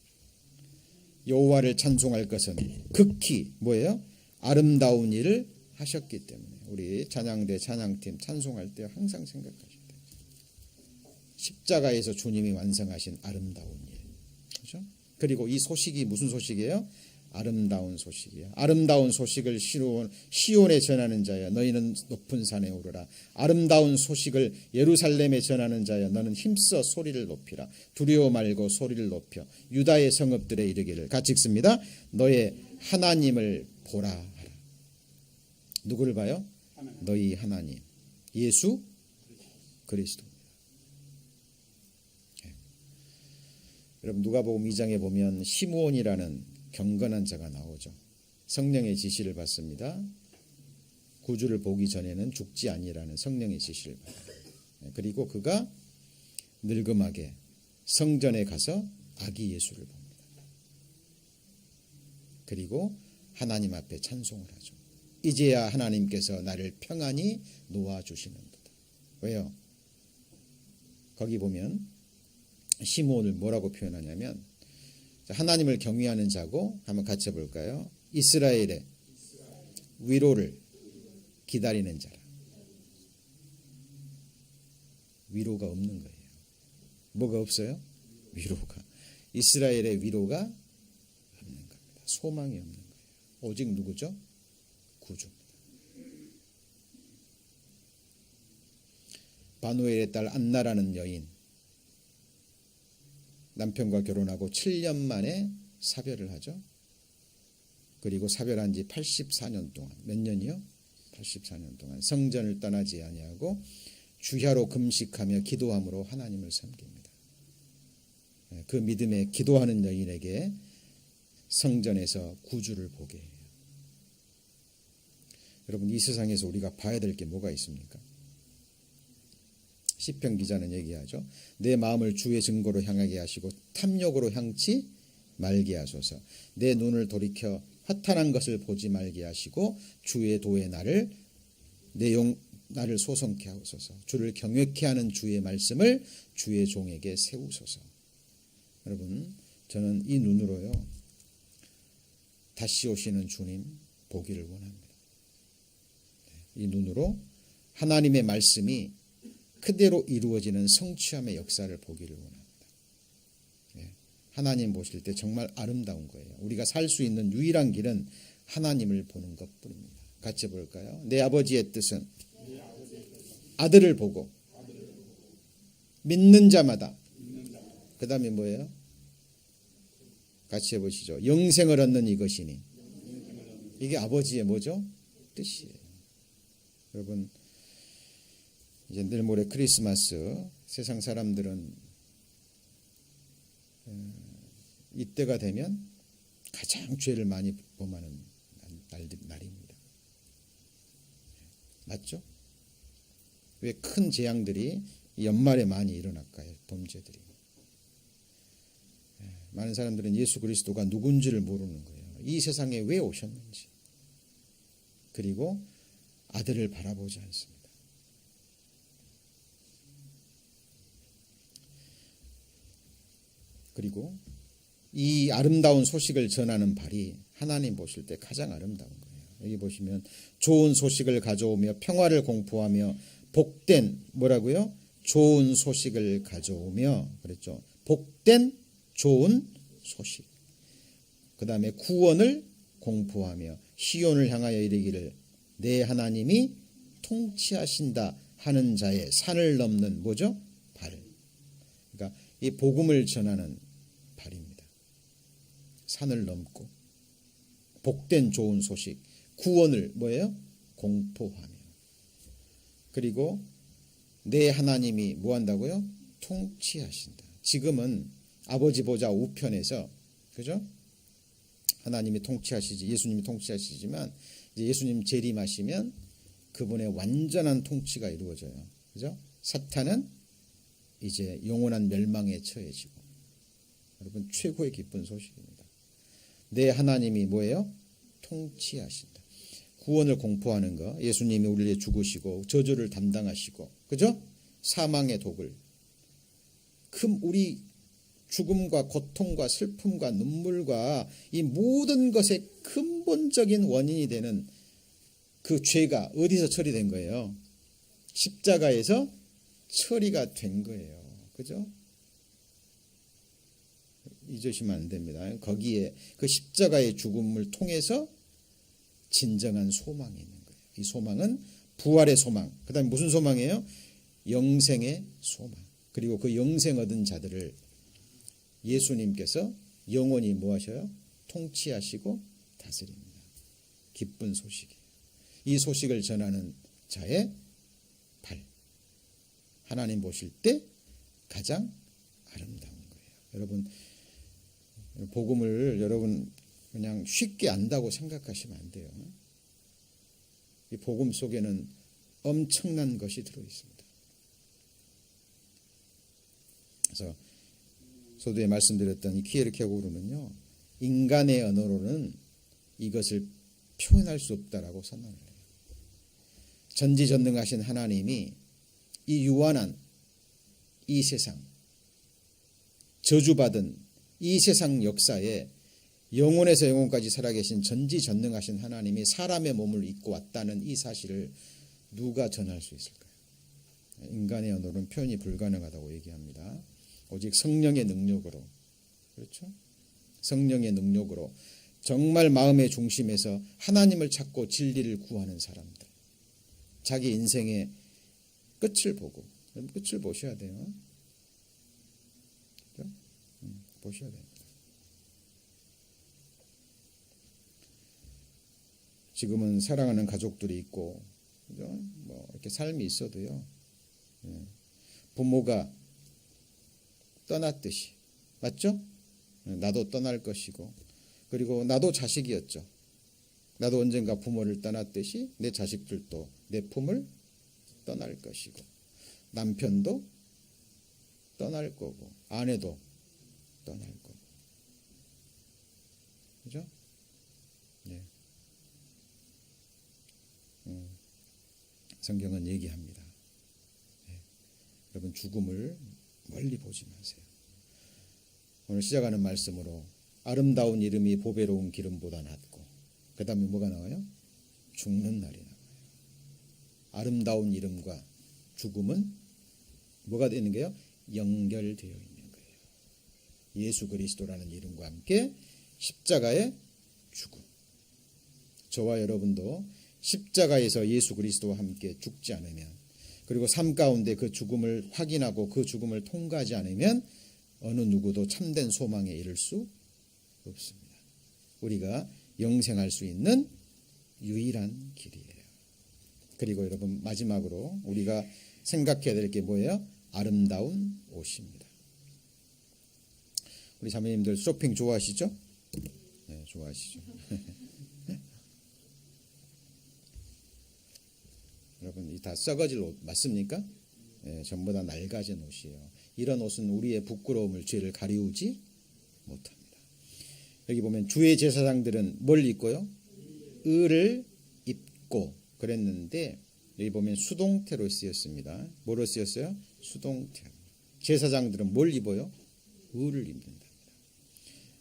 여호와를 찬송할 것은 극히 뭐예요? 아름다운 일을 하셨기 때문에. 우리 찬양대 찬양팀 찬송할 때 항상 생각하셔야 돼요. 십자가에서 주님이 완성하신 아름다운 일, 그렇죠? 그리고 이 소식이 무슨 소식이에요? 아름다운 소식이에요. 아름다운 소식을 시온에 전하는 자여 너희는 높은 산에 오르라. 아름다운 소식을 예루살렘에 전하는 자여 너는 힘써 소리를 높이라. 두려워 말고 소리를 높여 유다의 성읍들에 이르기를. 같이 읽습니다. 너의 하나님을 보라 하라. 누구를 봐요? 너희 하나님 예수 그리스도입니다. 여러분 누가복음 2장에 보면 시므온이라는 경건한 자가 나오죠. 성령의 지시를 받습니다. 구주를 보기 전에는 죽지 아니라는 성령의 지시를 받아요. 그리고 그가 늙음하게 성전에 가서 아기 예수를 봅니다. 그리고 하나님 앞에 찬송을 하죠. 이제야 하나님께서 나를 평안히 놓아주시는도다. 왜요? 거기 보면 시므온을 뭐라고 표현하냐면 하나님을 경외하는 자고, 한번 같이 해볼까요? 이스라엘의 위로를 기다리는 자라. 위로가 없는 거예요. 뭐가 없어요? 위로가. 이스라엘의 위로가 없는 겁니다. 소망이 없는 거예요. 오직 누구죠? 구주입니다. 바누엘의 딸 안나라는 여인, 남편과 결혼하고 7년 만에 사별을 하죠. 그리고 사별한 지 84년 동안, 몇 년이요? 84년 동안 성전을 떠나지 아니하고 주야로 금식하며 기도함으로 하나님을 섬깁니다. 그 믿음에 기도하는 여인에게 성전에서 구주를 보게 해요. 여러분, 이 세상에서 우리가 봐야 될 게 뭐가 있습니까? 시편 기자는 얘기하죠. 내 마음을 주의 증거로 향하게 하시고 탐욕으로 향치 말게 하소서. 내 눈을 돌이켜 허탄한 것을 보지 말게 하시고 주의 도에 나를 소성케 하소서. 주를 경외케 하는 주의 말씀을 주의 종에게 세우소서. 여러분, 저는 이 눈으로요, 다시 오시는 주님 보기를 원합니다. 이 눈으로 하나님의 말씀이 그대로 이루어지는 성취함의 역사를 보기를 원합니다. 하나님 보실 때 정말 아름다운 거예요. 우리가 살 수 있는 유일한 길은 하나님을 보는 것뿐입니다. 같이 볼까요? 내 아버지의 뜻은 아들을 보고 믿는 자마다, 그 다음에 뭐예요? 같이 해보시죠. 영생을 얻는 이것이니. 이게 아버지의 뭐죠? 뜻이에요. 여러분, 이제 내일 모레 크리스마스, 세상 사람들은 이때가 되면 가장 죄를 많이 범하는 날입니다. 맞죠? 왜 큰 재앙들이 연말에 많이 일어날까요? 범죄들이. 많은 사람들은 예수 그리스도가 누군지를 모르는 거예요. 이 세상에 왜 오셨는지. 그리고 아들을 바라보지 않습니다. 그리고 이 아름다운 소식을 전하는 발이 하나님 보실 때 가장 아름다운 거예요. 여기 보시면 좋은 소식을 가져오며 평화를 공포하며 복된, 뭐라고요? 좋은 소식을 가져오며, 그랬죠. 복된 좋은 소식. 그 다음에 구원을 공포하며 시온을 향하여 이르기를 내 하나님이 통치하신다 하는 자의 산을 넘는 뭐죠? 발. 그러니까 이 복음을 전하는 발입니다. 산을 넘고 복된 좋은 소식, 구원을 뭐예요? 공포하며. 그리고 내 하나님이 뭐 한다고요? 통치하신다. 지금은 아버지 보좌 우편에서, 그죠? 하나님이 통치하시지, 예수님이 통치하시지만 이제 예수님 재림하시면 그분의 완전한 통치가 이루어져요. 그죠? 사탄은 이제 영원한 멸망에 처해지고. 여러분, 최고의 기쁜 소식입니다. 내 하나님이 뭐예요? 통치하신다. 구원을 공포하는 거, 예수님이 우리를 위해 죽으시고 저주를 담당하시고, 그죠? 사망의 독을, 우리 죽음과 고통과 슬픔과 눈물과 이 모든 것의 근본적인 원인이 되는 그 죄가 어디서 처리된 거예요? 십자가에서 처리가 된 거예요. 그죠? 잊으시면 안 됩니다. 거기에 그 십자가의 죽음을 통해서 진정한 소망이 있는 거예요. 이 소망은 부활의 소망. 그 다음에 무슨 소망이에요? 영생의 소망. 그리고 그 영생 얻은 자들을 예수님께서 영원히 뭐 하셔요? 통치하시고 다스립니다. 기쁜 소식이에요. 이 소식을 전하는 자의 발. 하나님 보실 때 가장 아름다운 거예요. 여러분 복음을 여러분 그냥 쉽게 안다고 생각하시면 안 돼요. 이 복음 속에는 엄청난 것이 들어 있습니다. 그래서 소두에 말씀드렸던 이 키에르케고르는요, 인간의 언어로는 이것을 표현할 수 없다라고 선언을 해요. 전지전능하신 하나님이 이 유한한 이 세상, 저주받은 이 세상 역사에 영원에서 영원까지 살아계신 전지전능하신 하나님이 사람의 몸을 입고 왔다는 이 사실을 누가 전할 수 있을까요? 인간의 언어로는 표현이 불가능하다고 얘기합니다. 오직 성령의 능력으로, 그렇죠? 성령의 능력으로 정말 마음의 중심에서 하나님을 찾고 진리를 구하는 사람들, 자기 인생의 끝을 보고, 끝을 보셔야 돼요. 그렇죠? 보셔야 됩니다. 지금은 사랑하는 가족들이 있고, 그죠? 뭐 이렇게 삶이 있어도요, 부모가 떠났듯이, 맞죠? 나도 떠날 것이고, 그리고 나도 자식이었죠. 나도 언젠가 부모를 떠났듯이 내 자식들도 내 품을 떠날 것이고, 남편도 떠날 거고, 아내도 떠날 거고, 그죠? 네. 성경은 얘기합니다. 네. 여러분 죽음을 멀리 보지 마세요. 오늘 시작하는 말씀으로 아름다운 이름이 보배로운 기름보다 낫고, 그 다음에 뭐가 나와요? 죽는 날이 나와요. 아름다운 이름과 죽음은 뭐가 되는 거예요? 연결되어 있는 거예요. 예수 그리스도라는 이름과 함께 십자가의 죽음. 저와 여러분도 십자가에서 예수 그리스도와 함께 죽지 않으면, 그리고 삶 가운데 그 죽음을 확인하고 그 죽음을 통과하지 않으면 어느 누구도 참된 소망에 이를 수 없습니다. 우리가 영생할 수 있는 유일한 길이에요. 그리고 여러분 마지막으로 우리가 생각해야 될 게 뭐예요? 아름다운 옷입니다. 우리 자매님들 쇼핑 좋아하시죠? 네, 좋아하시죠. 여러분 이 다 썩어질 옷 맞습니까? 네, 전부 다 낡아진 옷이에요. 이런 옷은 우리의 부끄러움을, 죄를 가리우지 못합니다. 여기 보면 주의 제사장들은 뭘 입고요? 을을 입고 그랬는데, 여기 보면 수동태로 쓰였습니다. 뭐로 쓰였어요? 수동태로. 제사장들은 뭘 입어요? 을을 입는답니다.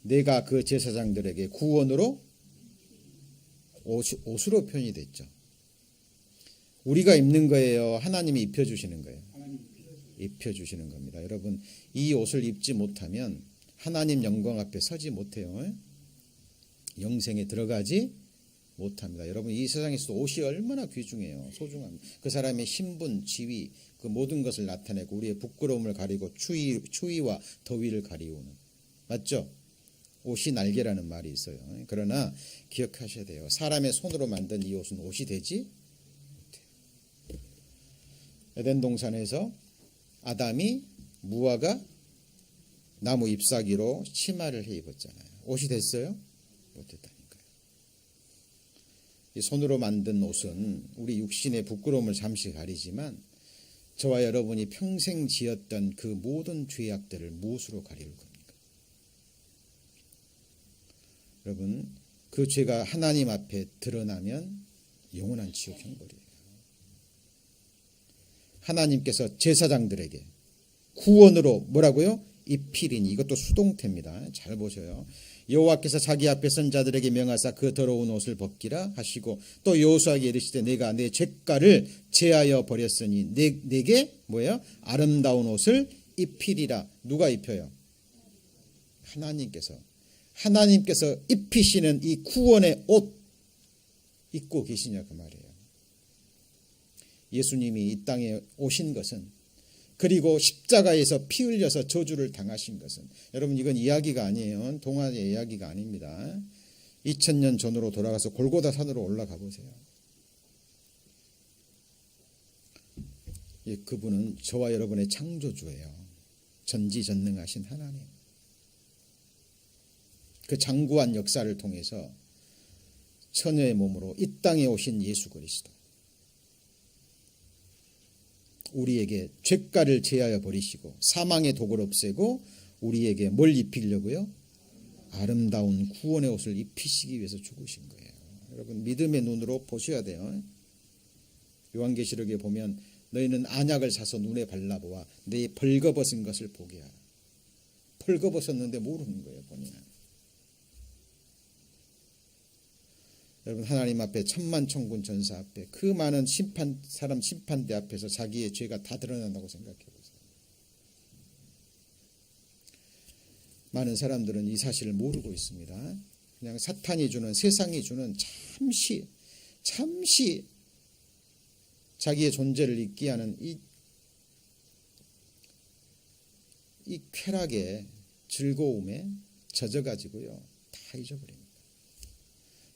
내가 그 제사장들에게 구원으로 옷으로 표현이 됐죠. 우리가 입는 거예요? 하나님이 입혀주시는 거예요? 입혀주시는 겁니다. 여러분 이 옷을 입지 못하면 하나님 영광 앞에 서지 못해요. 영생에 들어가지 못합니다. 여러분 이 세상에서 옷이 얼마나 귀중해요. 소중합니다. 그 사람의 신분, 지위, 그 모든 것을 나타내고 우리의 부끄러움을 가리고 추위와 더위를 가리우는, 맞죠? 옷이 날개라는 말이 있어요. 그러나 기억하셔야 돼요. 사람의 손으로 만든 이 옷은 옷이 되지 못해요. 에덴 동산에서 아담이 무화과 나무 잎사귀로 치마를 해 입었잖아요. 옷이 됐어요? 못됐다니까요. 이 손으로 만든 옷은 우리 육신의 부끄러움을 잠시 가리지만 저와 여러분이 평생 지었던 그 모든 죄악들을 무엇으로 가리울 겁니까? 여러분 그 죄가 하나님 앞에 드러나면 영원한 지옥 형벌이에요. 하나님께서 제사장들에게 구원으로 뭐라고요? 입히리니, 이것도 수동태입니다. 잘 보셔요. 여호와께서 자기 앞에 선 자들에게 명하사 그 더러운 옷을 벗기라 하시고, 또 여호수아에게 이르시되 내가 내 죄가를 제하여 버렸으니 내게 뭐예요? 아름다운 옷을 입히리라. 누가 입혀요? 하나님께서 입히시는 이 구원의 옷 입고 계시냐 그 말이에요. 예수님이 이 땅에 오신 것은, 그리고 십자가에서 피 흘려서 저주를 당하신 것은, 여러분 이건 이야기가 아니에요. 동화의 이야기가 아닙니다. 2000년 전으로 돌아가서 골고다 산으로 올라가 보세요. 그분은 저와 여러분의 창조주예요. 전지전능하신 하나님. 그 장구한 역사를 통해서 처녀의 몸으로 이 땅에 오신 예수 그리스도, 우리에게 죄가를 제하여 버리시고 사망의 독을 없애고 우리에게 뭘 입히려고요? 아름다운 구원의 옷을 입히시기 위해서 죽으신 거예요. 여러분 믿음의 눈으로 보셔야 돼요. 요한계시록에 보면 너희는 안약을 사서 눈에 발라보아 내 벌거벗은 것을 보게 하라. 벌거벗었는데 모르는 거예요, 본인은. 여러분 하나님 앞에 천만천군 전사 앞에 그 많은 사람 심판대 앞에서 자기의 죄가 다 드러난다고 생각해 보세요. 많은 사람들은 이 사실을 모르고 있습니다. 그냥 사탄이 주는, 세상이 주는 잠시 자기의 존재를 잊게 하는 이 쾌락의 즐거움에 젖어가지고요 다 잊어버립니다.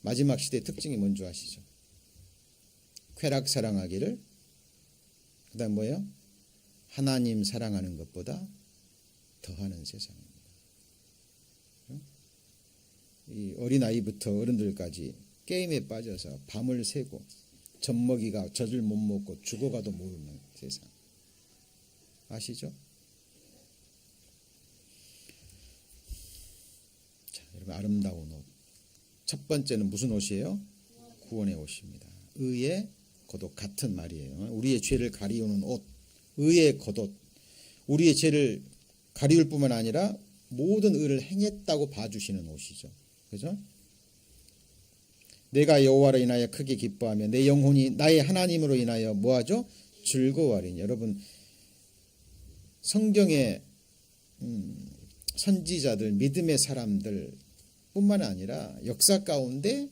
마지막 시대의 특징이 뭔지 아시죠? 쾌락 사랑하기를, 그 다음 뭐예요? 하나님 사랑하는 것보다 더하는 세상입니다. 이 어린아이부터 어른들까지 게임에 빠져서 밤을 새고 젖먹이가 젖을 못 먹고 죽어가도 모르는 세상 아시죠? 자, 여러분 아름다운 옷, 첫 번째는 무슨 옷이에요? 구원의 옷입니다. 의의 겉옷, 같은 말이에요. 우리의 죄를 가리우는 옷, 의의 겉옷. 우리의 죄를 가리울 뿐만 아니라 모든 의를 행했다고 봐주시는 옷이죠. 그죠? 내가 여호와로 인하여 크게 기뻐하며 내 영혼이 나의 하나님으로 인하여 뭐하죠? 즐거워하리니. 여러분 성경의 선지자들, 믿음의 사람들 뿐만 아니라 역사 가운데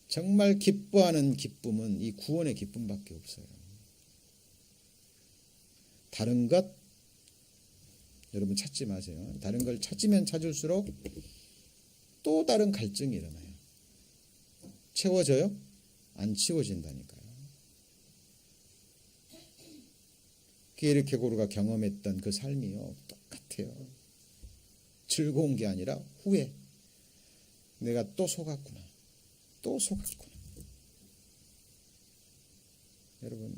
정말 기뻐하는 기쁨은 이 구원의 기쁨밖에 없어요. 다른 것 여러분 찾지 마세요. 다른 걸 찾으면 찾을수록 또 다른 갈증이 일어나요. 채워져요? 안 채워진다니까요. 기에르케고르가 경험했던 그 삶이요 똑같아요. 즐거운 게 아니라 후회. 내가 또 속았구나. 또 속았구나. 여러분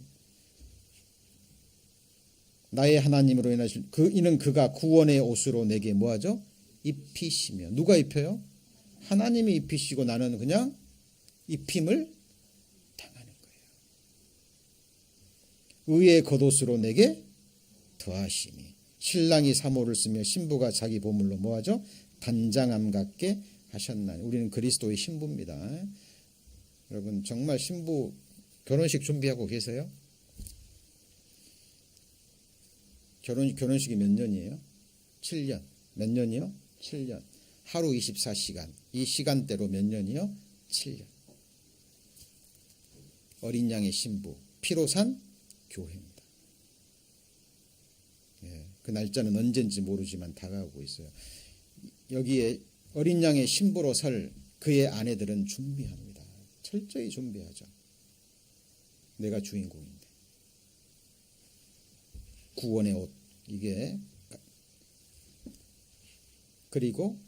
나의 하나님으로 인하신 이는 그가 구원의 옷으로 내게 뭐하죠? 입히시며. 누가 입혀요? 하나님이 입히시고 나는 그냥 입힘을 당하는 거예요. 의의 겉옷으로 내게 더하시니. 신랑이 사모를 쓰며 신부가 자기 보물로 뭐하죠? 단장함 같게 하셨나니. 우리는 그리스도의 신부입니다. 여러분 정말 신부 결혼식 준비하고 계세요? 결혼식이 몇 년이에요? 7년. 몇 년이요? 7년. 하루 24시간. 이 시간대로 몇 년이요? 7년. 어린 양의 신부, 피로 산 교회입니다. 예, 그 날짜는 언젠지 모르지만 다가오고 있어요. 여기에 어린 양의 신부로 설 그의 아내들은 준비합니다. 철저히 준비하죠. 내가 주인공인데. 구원의 옷, 이게. 그리고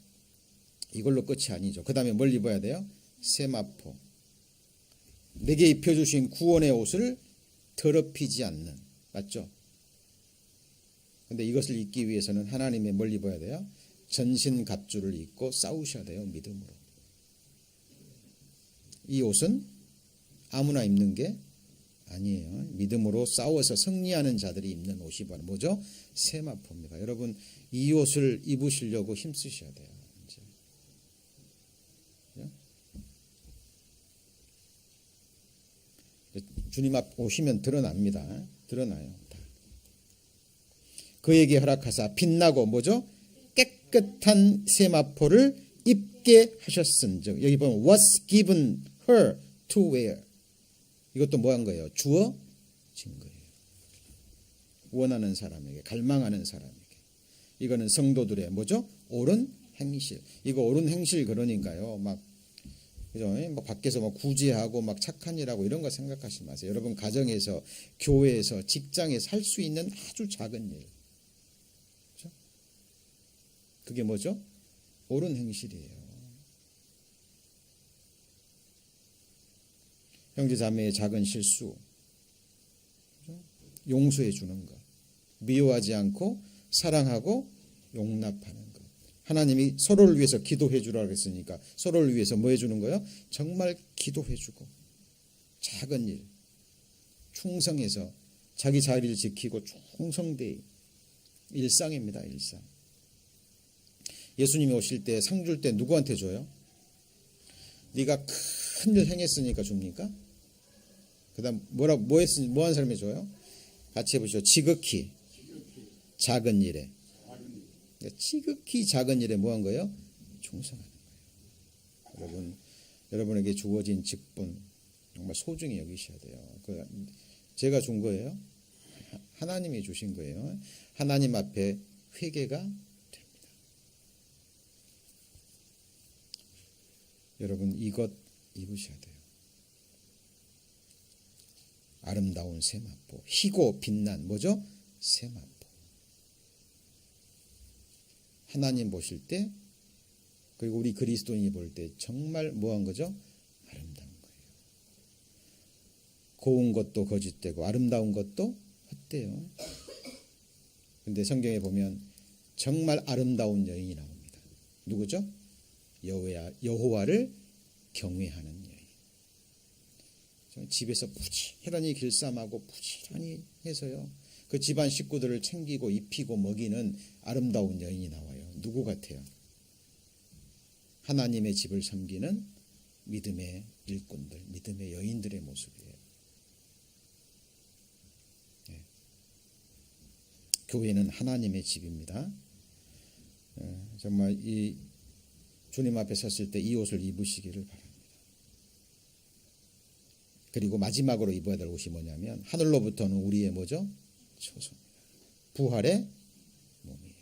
이걸로 끝이 아니죠. 그 다음에 뭘 입어야 돼요? 세마포. 내게 입혀주신 구원의 옷을 더럽히지 않는. 맞죠? 근데 이것을 입기 위해서는 하나님의 뭘 입어야 돼요? 전신갑주를 입고 싸우셔야 돼요. 믿음으로. 이 옷은 아무나 입는 게 아니에요. 믿음으로 싸워서 승리하는 자들이 입는 옷이 바로 뭐죠? 세마포입니다. 여러분 이 옷을 입으시려고 힘쓰셔야 돼요. 이제. 주님 앞 오시면 드러납니다. 드러나요. 다. 그에게 허락하사 빛나고 뭐죠? 깨끗한 세마포를 입게 하셨은즉. 여기 보면 was given her to wear. 이것도 뭐 한 거예요? 주어진 거예요. 원하는 사람에게, 갈망하는 사람에게. 이거는 성도들의 뭐죠? 옳은 행실. 이거 옳은 행실 그러니까요. 막 그죠? 뭐 밖에서 뭐 구제하고 막 착한 일하고 이런 거 생각하지 마세요. 여러분 가정에서, 교회에서, 직장에서 할 수 있는 아주 작은 일. 그죠? 그게 뭐죠? 옳은 행실이에요. 형제 자매의 작은 실수 용서해 주는 것, 미워하지 않고 사랑하고 용납하는 것. 하나님이 서로를 위해서 기도해 주라고 했으니까 서로를 위해서 뭐 해주는 거예요? 정말 기도해 주고 작은 일 충성해서 자기 자리를 지키고 충성되이 일상입니다. 일상. 예수님이 오실 때 상 줄 때 누구한테 줘요? 네가 큰 일 행했으니까 줍니까? 그다음 뭐 한 사람이 줘요? 같이 해보시죠. 지극히 작은 일에. 지극히 작은 일에 뭐 한 거예요? 충성하는 거예요. 여러분에게 주어진 직분 정말 소중히 여기셔야 돼요. 제가 준 거예요. 하나님이 주신 거예요. 하나님 앞에 회개가 됩니다. 여러분 이것 입으셔야 돼요. 아름다운 세마포, 희고 빛난 뭐죠? 세마포. 하나님 보실 때 그리고 우리 그리스도인이 볼 때 정말 뭐한 거죠? 아름다운 거예요. 고운 것도 거짓되고 아름다운 것도 헛되요. 근데 성경에 보면 정말 아름다운 여인이 나옵니다. 누구죠? 여호와를 경외하는 여인. 집에서 부지런히 길쌈하고 부지런히 해서요. 그 집안 식구들을 챙기고 입히고 먹이는 아름다운 여인이 나와요. 누구 같아요? 하나님의 집을 섬기는 믿음의 일꾼들, 믿음의 여인들의 모습이에요. 네. 교회는 하나님의 집입니다. 정말 이 주님 앞에 섰을 때 이 옷을 입으시기를 바랍니다. 그리고 마지막으로 입어야 될 옷이 뭐냐면 하늘로부터는 우리의 뭐죠? 초소입니다. 부활의 몸이에요.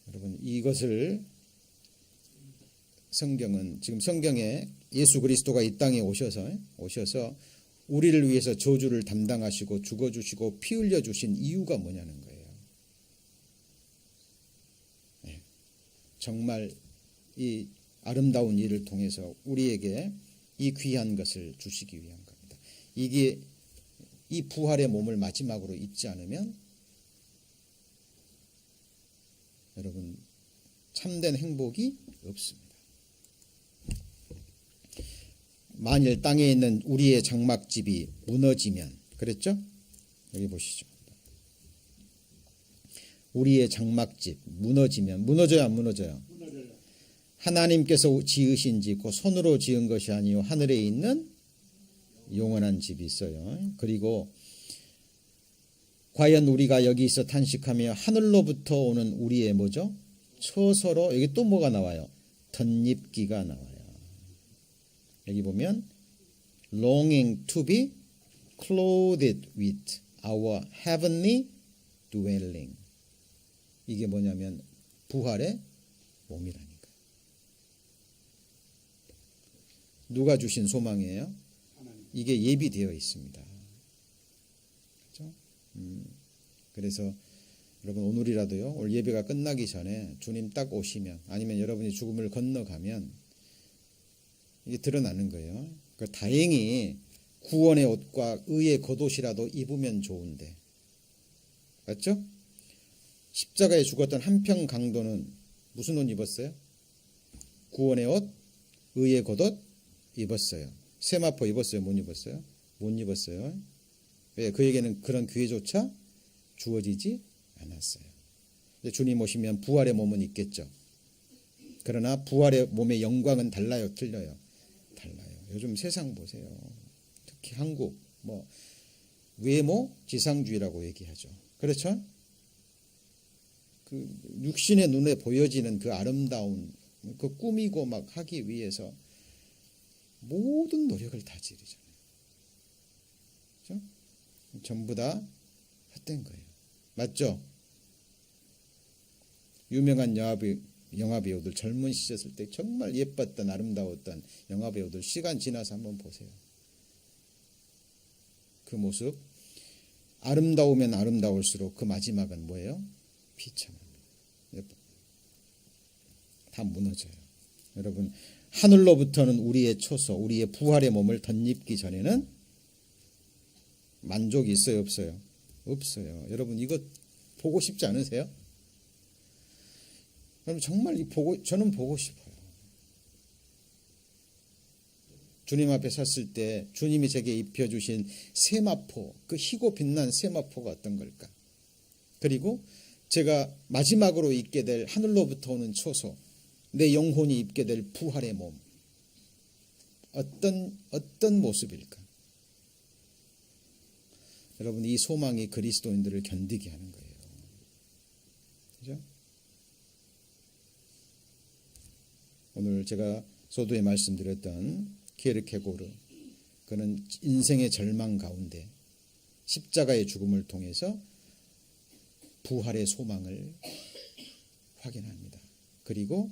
여러분 이것을 성경은 지금 성경에 예수 그리스도가 이 땅에 오셔서 우리를 위해서 저주를 담당하시고 죽어주시고 피 흘려주신 이유가 뭐냐는 거예요. 네. 정말 이 아름다운 일을 통해서 우리에게 이 귀한 것을 주시기 위한 겁니다. 이게 이 부활의 몸을 마지막으로 입지 않으면 여러분 참된 행복이 없습니다. 만일 땅에 있는 우리의 장막집이 무너지면 그랬죠? 여기 보시죠. 우리의 장막집 무너지면 무너져요 안 무너져요? 하나님께서 지으신 집, 그 손으로 지은 것이 아니요 하늘에 있는 영원한 집이 있어요. 그리고 과연 우리가 여기서 탄식하며 하늘로부터 오는 우리의 뭐죠? 처소로 여기 또 뭐가 나와요? 덧입기가 나와요. 여기 보면 longing to be clothed with our heavenly dwelling. 이게 뭐냐면 부활의 몸이라니까. 누가 주신 소망이에요? 이게 예비되어 있습니다. 그렇죠? 그래서 여러분 오늘이라도요. 오늘 예배가 끝나기 전에 주님 딱 오시면 아니면 여러분이 죽음을 건너가면 이게 드러나는 거예요. 그러니까 다행히 구원의 옷과 의의 겉옷이라도 입으면 좋은데 맞죠? 십자가에 죽었던 한평 강도는 무슨 옷 입었어요? 구원의 옷, 의의 겉옷 입었어요. 세마포 입었어요? 못 입었어요? 못 입었어요. 왜? 그에게는 그런 기회조차 주어지지 않았어요. 주님 오시면 부활의 몸은 있겠죠. 그러나 부활의 몸의 영광은 달라요? 틀려요? 달라요. 요즘 세상 보세요. 특히 한국 외모 지상주의라고 얘기하죠. 그렇죠? 그 육신의 눈에 보여지는 그 아름다운 그 꾸미고 막 하기 위해서 모든 노력을 다 지르잖아요. 그렇죠? 전부 다 헛된 거예요. 맞죠? 유명한 영화배우들 젊은 시절 때 정말 예뻤던 아름다웠던 영화배우들 시간 지나서 한번 보세요. 그 모습 아름다우면 아름다울수록 그 마지막은 뭐예요? 비참합니다. 다 무너져요. 여러분, 하늘로부터는 우리의 초소, 우리의 부활의 몸을 덧입기 전에는 만족이 있어요, 없어요? 없어요. 여러분, 이거 보고 싶지 않으세요? 여러분, 정말 저는 보고 싶어요. 주님 앞에 섰을 때 주님이 제게 입혀주신 세마포, 그 희고 빛난 세마포가 어떤 걸까? 그리고 제가 마지막으로 입게 될 하늘로부터 오는 초소, 내 영혼이 입게 될 부활의 몸, 어떤 모습일까? 여러분, 이 소망이 그리스도인들을 견디게 하는 거예요. 그죠? 오늘 제가 소두에 말씀드렸던 키에르케고르, 그는 인생의 절망 가운데 십자가의 죽음을 통해서 부활의 소망을 확인합니다. 그리고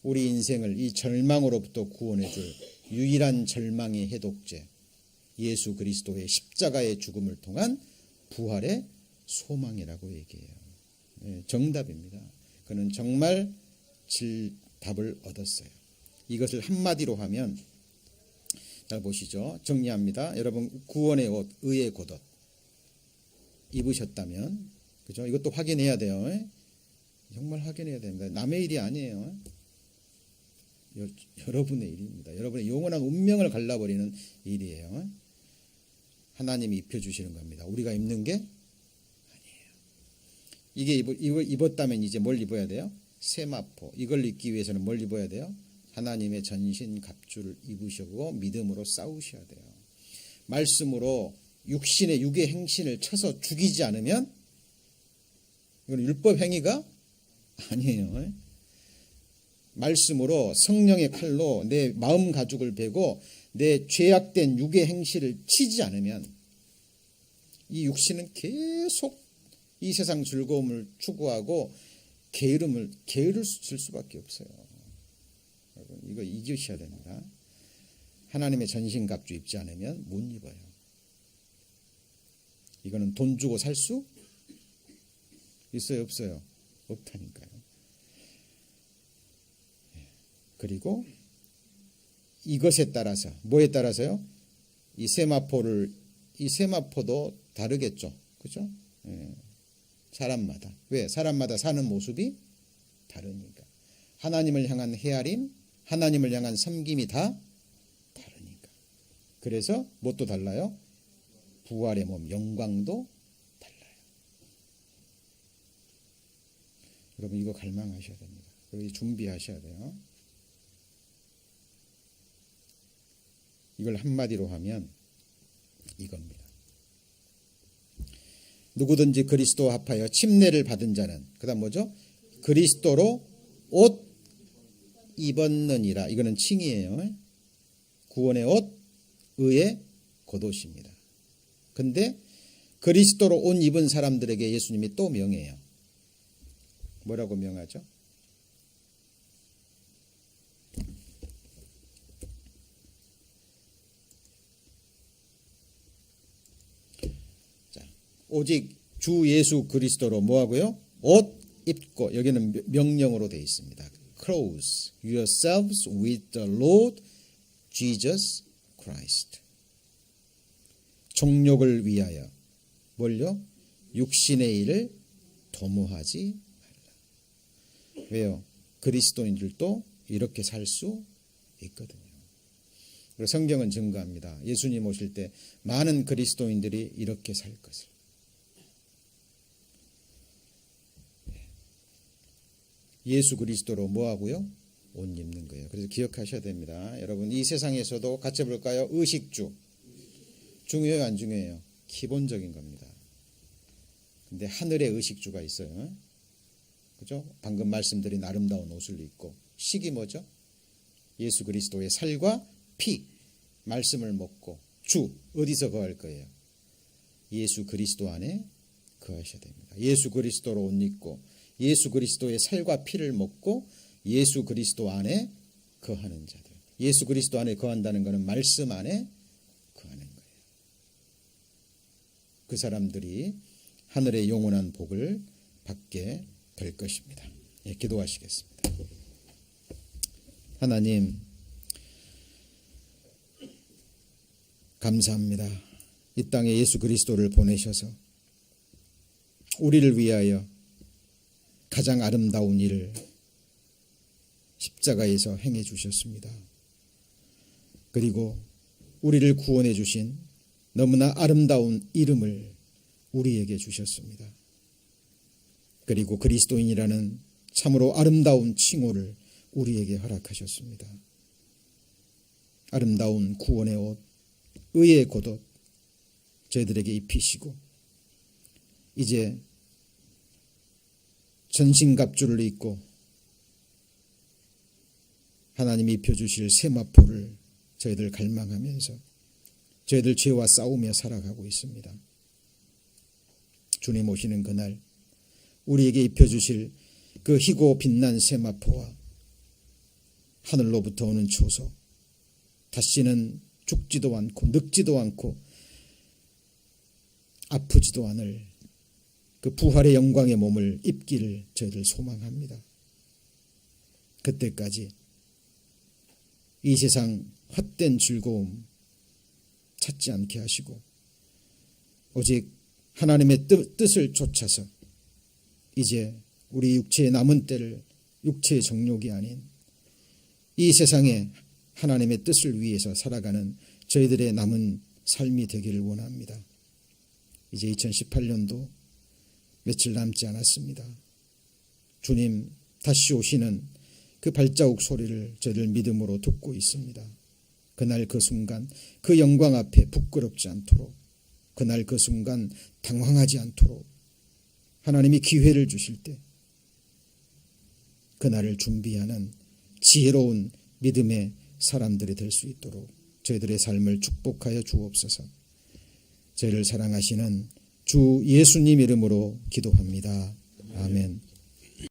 우리 인생을 이 절망으로부터 구원해 줄 유일한 절망의 해독제, 예수 그리스도의 십자가의 죽음을 통한 부활의 소망이라고 얘기해요. 정답입니다. 그는 정말 답을 얻었어요. 이것을 한마디로 하면, 잘 보시죠. 정리합니다. 여러분, 구원의 옷, 의의 겉옷 입으셨다면, 그죠? 이것도 확인해야 돼요. 정말 확인해야 됩니다. 남의 일이 아니에요. 여러분의 일입니다. 여러분의 영원한 운명을 갈라버리는 일이에요. 하나님이 입혀주시는 겁니다. 우리가 입는 게 아니에요. 이게 입었다면 이제 뭘 입어야 돼요? 세마포. 이걸 입기 위해서는 뭘 입어야 돼요? 하나님의 전신 갑주를 입으시고 믿음으로 싸우셔야 돼요. 말씀으로 육신의 육의 행신을 쳐서 죽이지 않으면 이건 율법 행위가 아니에요. 말씀으로 성령의 칼로 내 마음 가죽을 베고 내 죄악된 육의 행실을 치지 않으면 이 육신은 계속 이 세상 즐거움을 추구하고 게으를 줄 수밖에 없어요. 여러분, 이거 잊으셔야 됩니다. 하나님의 전신갑주 입지 않으면 못 입어요. 이거는 돈 주고 살 수 있어요, 없어요? 없다니까요. 그리고 이것에 따라서, 뭐에 따라서요? 이 세마포도 다르겠죠. 그죠? 사람마다. 왜? 사람마다 사는 모습이 다르니까. 하나님을 향한 헤아림, 하나님을 향한 섬김이 다 다르니까. 그래서 뭣도 달라요? 부활의 몸, 영광도 달라요. 여러분, 이거 갈망하셔야 됩니다. 그리고 준비하셔야 돼요. 이걸 한마디로 하면 이겁니다. 누구든지 그리스도와 합하여 침례를 받은 자는, 그 다음 뭐죠? 그리스도로 옷 입었느니라. 이거는 칭이에요. 구원의 옷, 의의 겉옷입니다. 근데 그리스도로 옷 입은 사람들에게 예수님이 또 명해요. 뭐라고 명하죠? 오직 주 예수 그리스도로 뭐하고요? 옷 입고, 여기는 명령으로 되어 있습니다. Clothe yourselves with the Lord Jesus Christ. 정욕을 위하여 뭘요? 육신의 일을 도모하지 말라. 왜요? 그리스도인들도 이렇게 살 수 있거든요. 그리고 성경은 증거합니다. 예수님 오실 때 많은 그리스도인들이 이렇게 살 것을. 예수 그리스도로 뭐하고요? 옷 입는 거예요. 그래서 기억하셔야 됩니다. 여러분, 이 세상에서도 같이 볼까요? 의식주. 중요해요, 안 중요해요? 기본적인 겁니다. 근데 하늘의 의식주가 있어요. 그죠? 방금 말씀드린 아름다운 옷을 입고, 식이 뭐죠? 예수 그리스도의 살과 피, 말씀을 먹고, 주, 어디서 거할 거예요? 예수 그리스도 안에 거하셔야 됩니다. 예수 그리스도로 옷 입고, 예수 그리스도의 살과 피를 먹고 예수 그리스도 안에 거하는 자들. 예수 그리스도 안에 거한다는 것은 말씀 안에 거하는 거예요. 그 사람들이 하늘의 영원한 복을 받게 될 것입니다. 예, 기도하시겠습니다. 하나님, 감사합니다. 이 땅에 예수 그리스도를 보내셔서 우리를 위하여 가장 아름다운 일을 십자가에서 행해 주셨습니다. 그리고 우리를 구원해 주신 너무나 아름다운 이름을 우리에게 주셨습니다. 그리고 그리스도인이라는 참으로 아름다운 칭호를 우리에게 허락하셨습니다. 아름다운 구원의 옷, 의의 겉옷 저희들에게 입히시고 이제 전신갑주를 입고 하나님이 입혀주실 세마포를 저희들 갈망하면서 저희들 죄와 싸우며 살아가고 있습니다. 주님 오시는 그날 우리에게 입혀주실 그 희고 빛난 세마포와 하늘로부터 오는 초소, 다시는 죽지도 않고 늙지도 않고 아프지도 않을 그 부활의 영광의 몸을 입기를 저희들 소망합니다. 그때까지 이 세상 헛된 즐거움 찾지 않게 하시고 오직 하나님의 뜻을 쫓아서 이제 우리 육체의 남은 때를 육체의 정욕이 아닌 이 세상에 하나님의 뜻을 위해서 살아가는 저희들의 남은 삶이 되기를 원합니다. 이제 2018년도 며칠 남지 않았습니다. 주님 다시 오시는 그 발자국 소리를 저희들 믿음으로 듣고 있습니다. 그날 그 순간 그 영광 앞에 부끄럽지 않도록, 그날 그 순간 당황하지 않도록 하나님이 기회를 주실 때 그날을 준비하는 지혜로운 믿음의 사람들이 될 수 있도록 저희들의 삶을 축복하여 주옵소서. 저희를 사랑하시는 주 예수님 이름으로 기도합니다. 아멘.